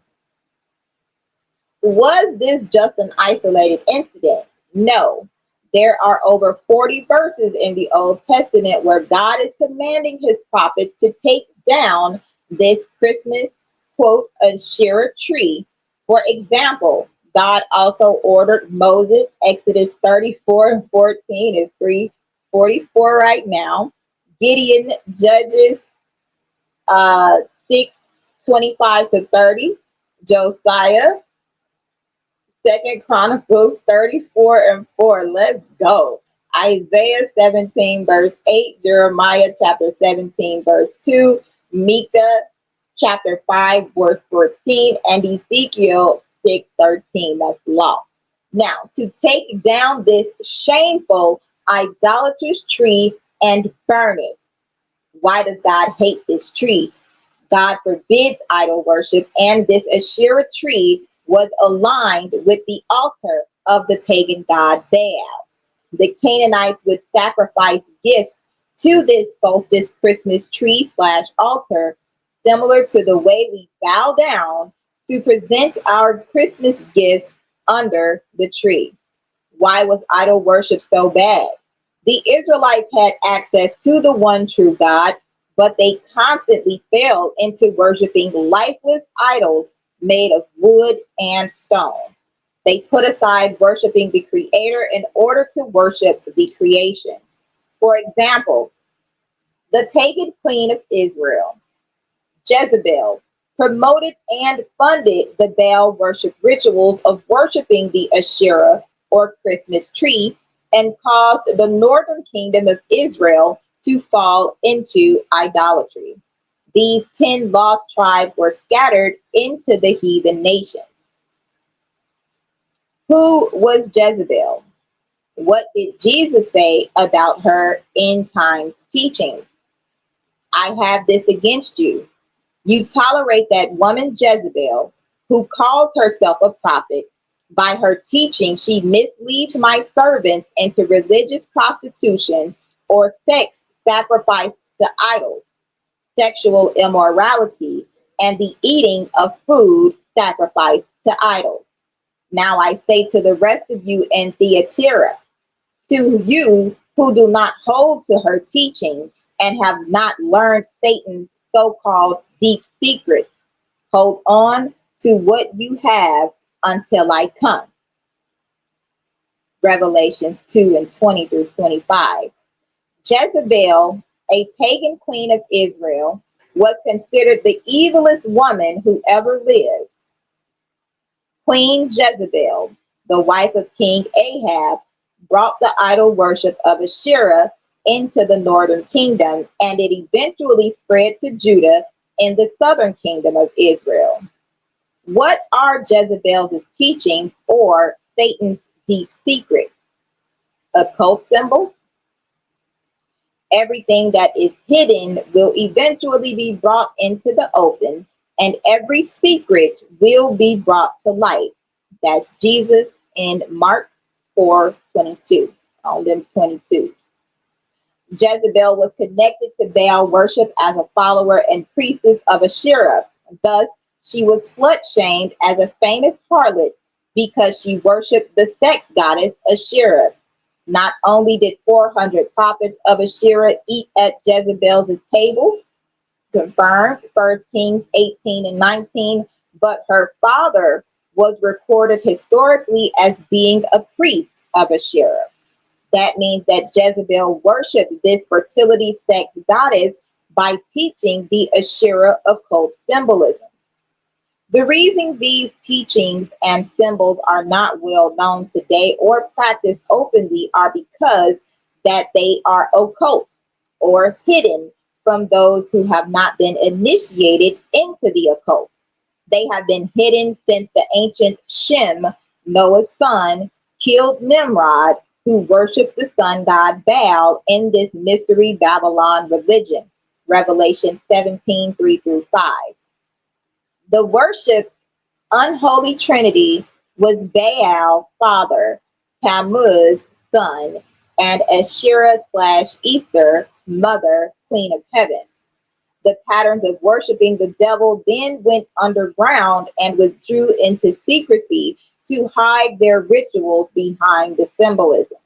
Was this just an isolated incident? No. There are over 40 verses in the Old Testament where God is commanding his prophets to take down this Christmas, quote, Asherah tree. For example, God also ordered Moses, Exodus 34 and 14 is 344 right now. Gideon, Judges 6, 25 to 30. Josiah, 2 Chronicles 34 and 4. Let's go. Isaiah 17 verse 8. Jeremiah chapter 17 verse 2. Micah chapter 5 verse 14. And Ezekiel 6:13. That's law. Now, to take down this shameful idolatrous tree and burn it. Why does God hate this tree? God forbids idol worship, and this Asherah tree was aligned with the altar of the pagan god Baal. The Canaanites would sacrifice gifts to this solstice Christmas tree / altar, similar to the way we bow down to present our Christmas gifts under the tree. Why was idol worship so bad? The Israelites had access to the one true God, but they constantly fell into worshiping lifeless idols made of wood and stone. They put aside worshiping the Creator in order to worship the creation. For example, the pagan queen of Israel, Jezebel, promoted and funded the Baal worship rituals of worshiping the Asherah or Christmas tree and caused the northern kingdom of Israel to fall into idolatry. These 10 lost tribes were scattered into the heathen nations. Who was Jezebel? What did Jesus say about her end times teachings? I have this against you. You tolerate that woman Jezebel, who calls herself a prophet. By her teaching, she misleads my servants into religious prostitution or sex sacrifice to idols, sexual immorality, and the eating of food sacrificed to idols. Now I say to the rest of you in Thyatira, to you who do not hold to her teaching and have not learned Satan's so-called deep secrets, hold on to what you have until I come. Revelations 2 and 20 through 25. Jezebel, a pagan queen of Israel, was considered the evilest woman who ever lived. Queen Jezebel, the wife of King Ahab, brought the idol worship of Asherah into the northern kingdom, and it eventually spread to Judah in the southern kingdom of Israel. What are Jezebel's teachings or Satan's deep secrets? Occult symbols. Everything that is hidden will eventually be brought into the open, and every secret will be brought to light. That's Jesus in Mark 4:22, on them 22s. Jezebel was connected to Baal worship as a follower and priestess of Asherah. Thus, she was slut-shamed as a famous harlot because she worshipped the sex goddess Asherah. Not only did 400 prophets of Asherah eat at Jezebel's table, confirmed 1 Kings 18 and 19, but her father was recorded historically as being a priest of Asherah. That means that Jezebel worshipped this fertility sex goddess by teaching the Asherah occult symbolism. The reason these teachings and symbols are not well known today or practiced openly are because that they are occult or hidden from those who have not been initiated into the occult. They have been hidden since the ancient Shem, Noah's son, killed Nimrod, who worshiped the sun god Baal in this mystery Babylon religion. Revelation 17:3-5. The worship unholy trinity was Baal, father, Tammuz, son, and Asherah/Easter, mother, queen of heaven. The patterns of worshiping the devil then went underground and withdrew into secrecy to hide their rituals behind the symbolism.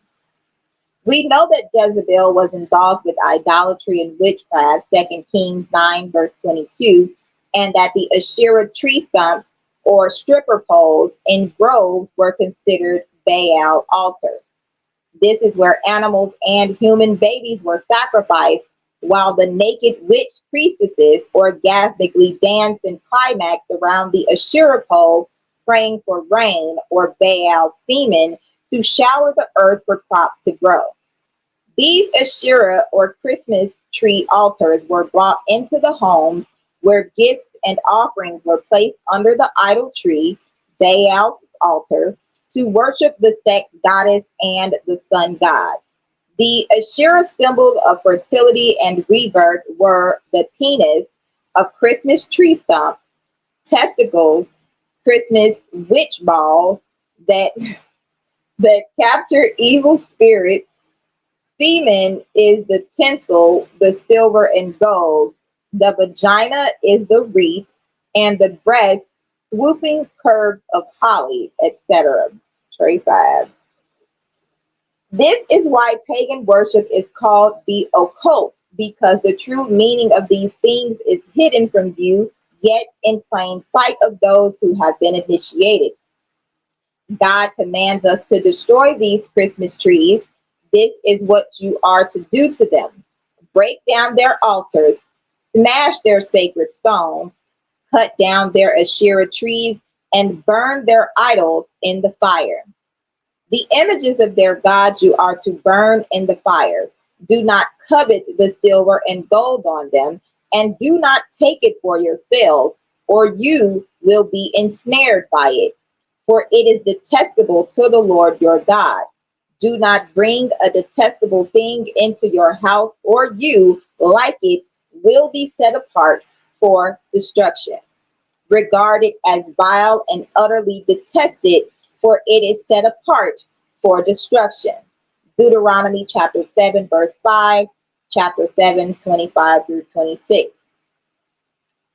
We know that Jezebel was involved with idolatry and witchcraft, 2 Kings 9, verse 22, and that the Asherah tree stumps or stripper poles in groves were considered Baal altars. This is where animals and human babies were sacrificed, while the naked witch priestesses orgasmically danced and climaxed around the Asherah pole, praying for rain or Baal semen to shower the earth for crops to grow. These Asherah or Christmas tree altars were brought into the homes where gifts and offerings were placed under the idol tree, Baal's altar, to worship the sex goddess and the sun god. The Asherah symbols of fertility and rebirth were the penis, a Christmas tree stump, testicles, Christmas witch balls that capture evil spirits. Semen is the tinsel, the silver and gold. The vagina is the wreath, and the breast swooping curves of holly, etc. Tray fives. This is why pagan worship is called the occult, because the true meaning of these things is hidden from view, yet in plain sight of those who have been initiated. God commands us to destroy these Christmas trees. This is what you are to do to them. Break down their altars, smash their sacred stones, cut down their Asherah trees, and burn their idols in the fire. The images of their gods you are to burn in the fire. Do not covet the silver and gold on them, and do not take it for yourselves, or you will be ensnared by it. For it is detestable to the Lord your God. Do not bring a detestable thing into your house, or you, like it, will be set apart for destruction. Regard it as vile and utterly detested, for it is set apart for destruction. Deuteronomy chapter 7, verse 5, chapter 7, 25-26.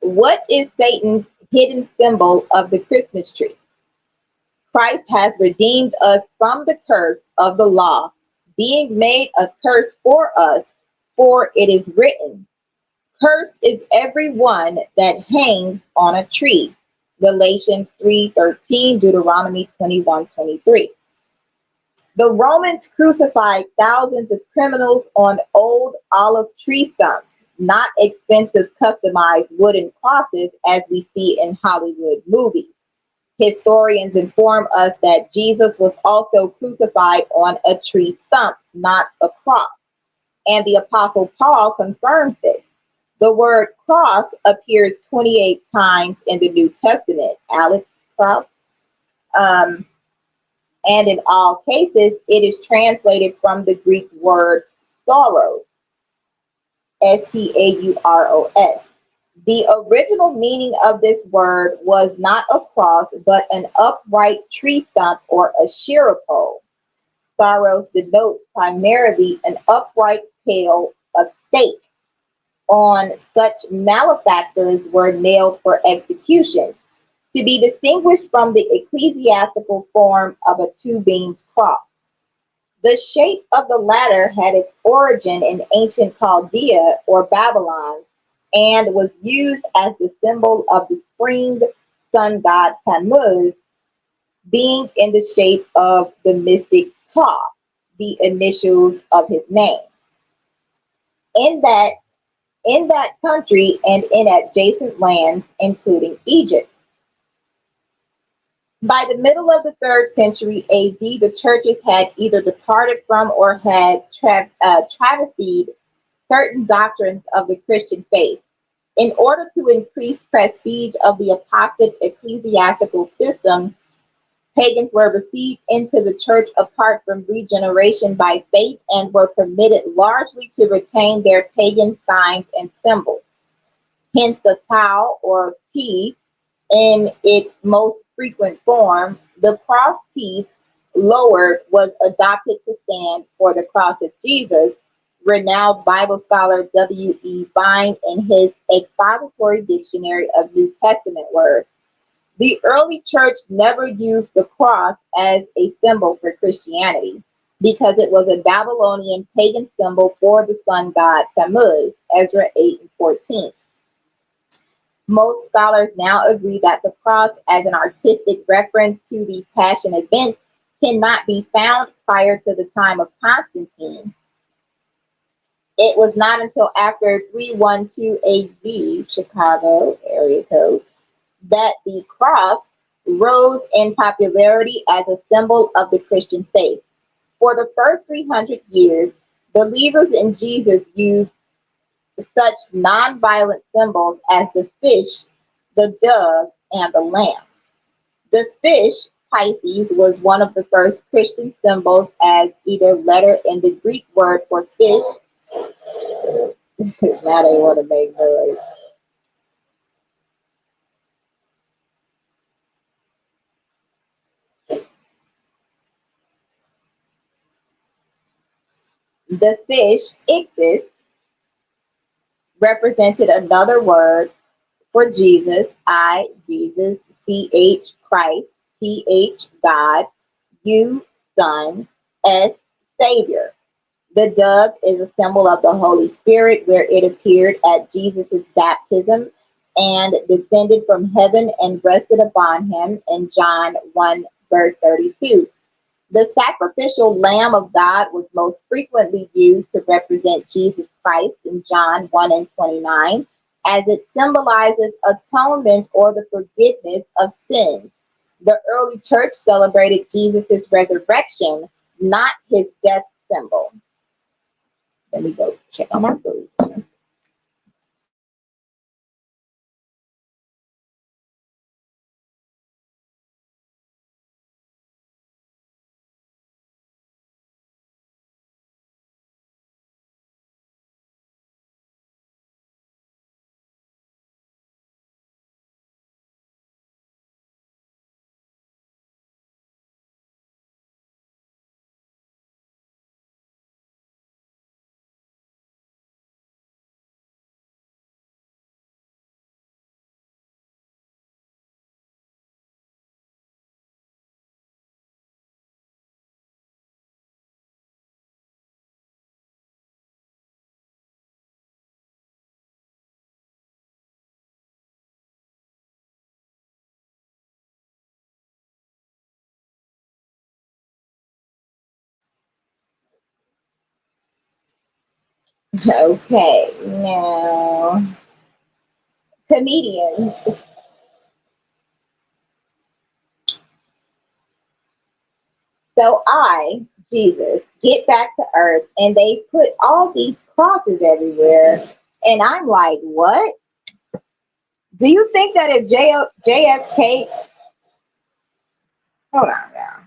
What is Satan's hidden symbol of the Christmas tree? Christ has redeemed us from the curse of the law, being made a curse for us, for it is written, "Cursed is every one that hangs on a tree." Galatians 3:13, Deuteronomy 21:23. The Romans crucified thousands of criminals on old olive tree stumps, not expensive customized wooden crosses as we see in Hollywood movies. Historians inform us that Jesus was also crucified on a tree stump, not a cross. and the Apostle Paul confirms this. The word cross appears 28 times in the New Testament, Alex Cross, and in all cases, it is translated from the Greek word stauros, Stauros. The original meaning of this word was not a cross, but an upright tree stump or Asherah pole. Stauros denotes primarily an upright pale of stake. On such malefactors were nailed for execution, to be distinguished from the ecclesiastical form of a two-beamed cross. The shape of the latter had its origin in ancient Chaldea or Babylon and was used as the symbol of the spring sun god Tammuz, being in the shape of the mystic Ptah, the initials of his name. In that in that country and in adjacent lands, including Egypt. By the middle of the 3rd century AD, the churches had either departed from or had travestied certain doctrines of the Christian faith. In order to increase prestige of the apostate ecclesiastical system, pagans were received into the church apart from regeneration by faith and were permitted largely to retain their pagan signs and symbols. Hence, the tau or T in its most frequent form, the cross piece lowered was adopted to stand for the cross of Jesus. Renowned Bible scholar W.E. Vine in his expository dictionary of New Testament words. The early church never used the cross as a symbol for Christianity because it was a Babylonian pagan symbol for the sun god Tammuz, Ezra 8 and 14. Most scholars now agree that the cross, as an artistic reference to the Passion events, cannot be found prior to the time of Constantine. It was not until after 312 AD, Chicago area code, that the cross rose in popularity as a symbol of the Christian faith. For the first 300 years, believers in Jesus used such non-violent symbols as the fish, the dove, and the lamb. The fish, Pisces, was one of the first Christian symbols as either letter in the Greek word for fish. Now they want to make noise. The fish, ichthys, represented another word for Jesus, I, Jesus, CH, Christ, TH, God, U, Son, S, Savior. The dove is a symbol of the Holy Spirit, where it appeared at Jesus' baptism and descended from heaven and rested upon him in John 1, verse 32. The sacrificial Lamb of God was most frequently used to represent Jesus Christ in John 1 and 29, as it symbolizes atonement or the forgiveness of sins. The early church celebrated Jesus' resurrection, not his death symbol. Let me go check on my food. Okay, now comedians. So I, Jesus, get back to Earth, and they put all these crosses everywhere. And I'm like, what? Do you think that if JFK, hold on now,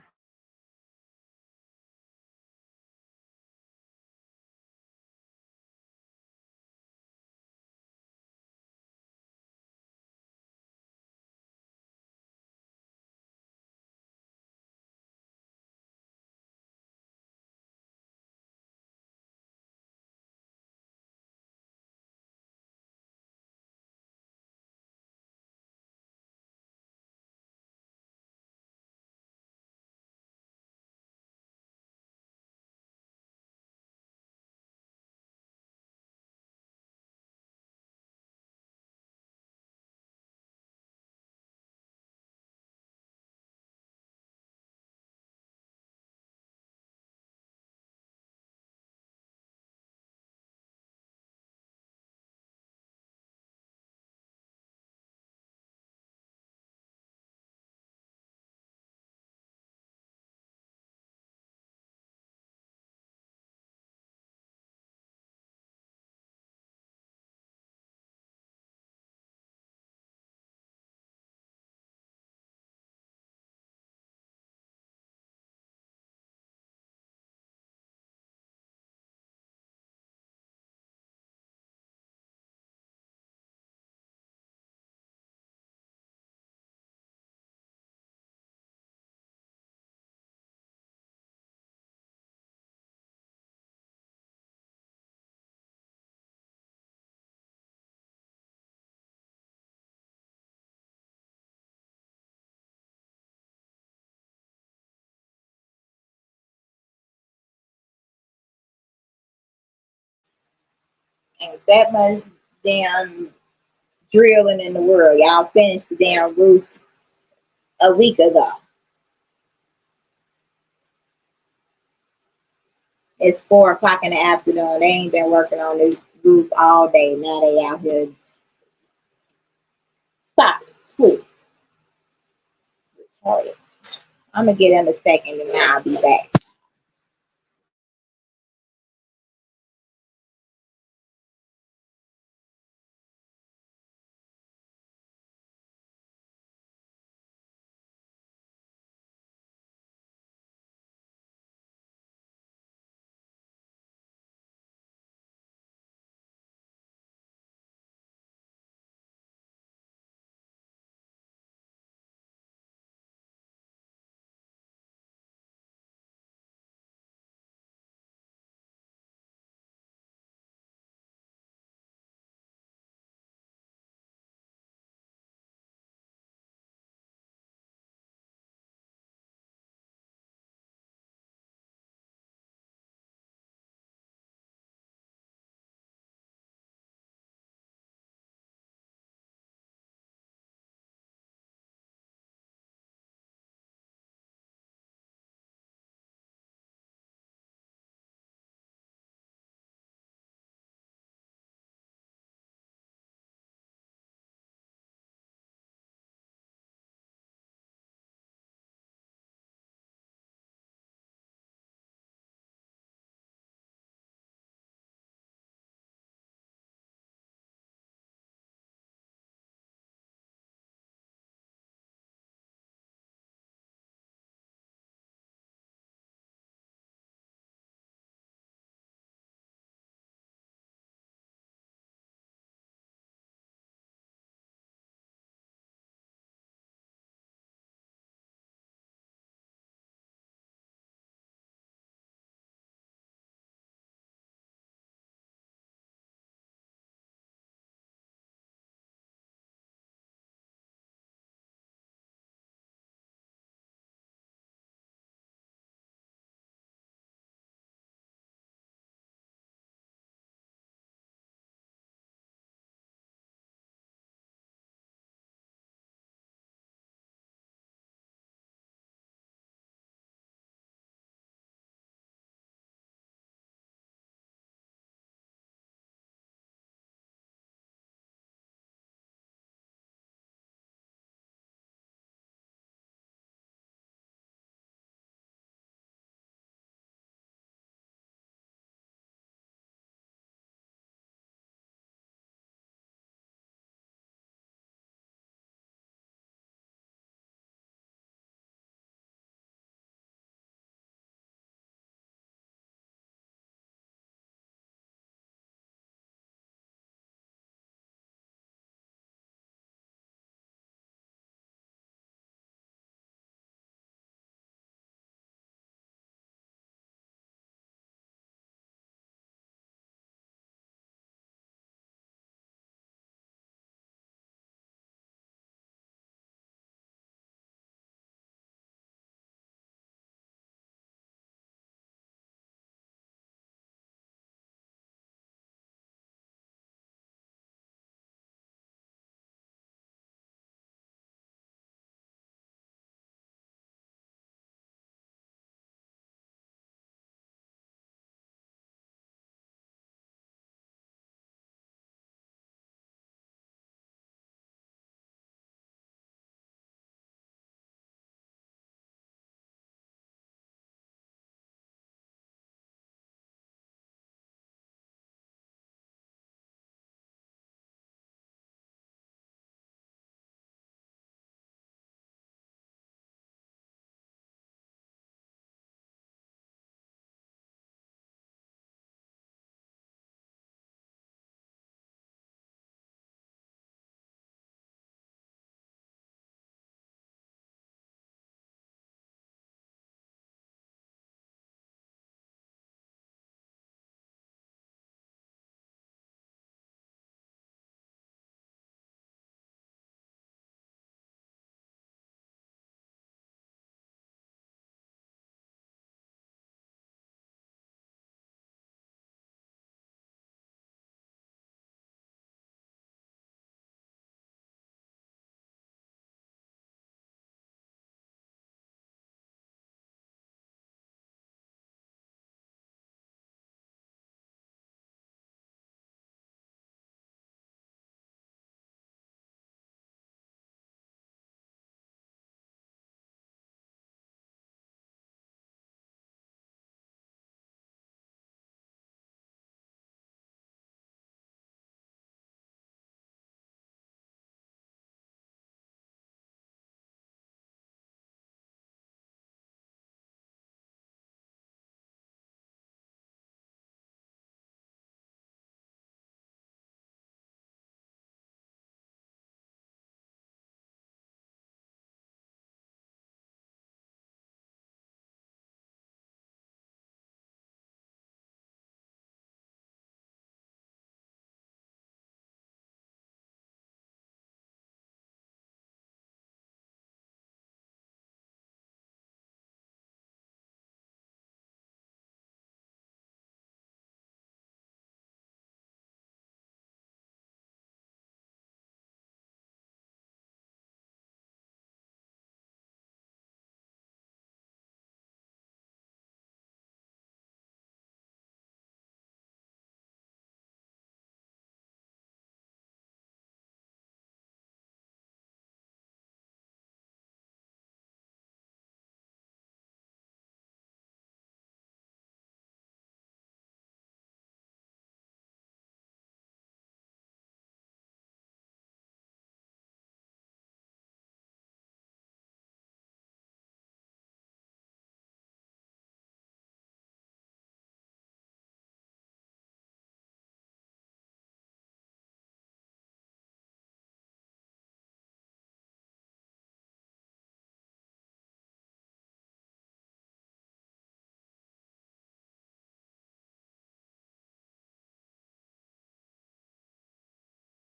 ain't that much damn drilling in the world. Y'all finished the damn roof a week ago. It's 4 o'clock in the afternoon. They ain't been working on this roof all day. Now they out here. Stop, please. Retarded. I'm gonna get in a second and I'll be back.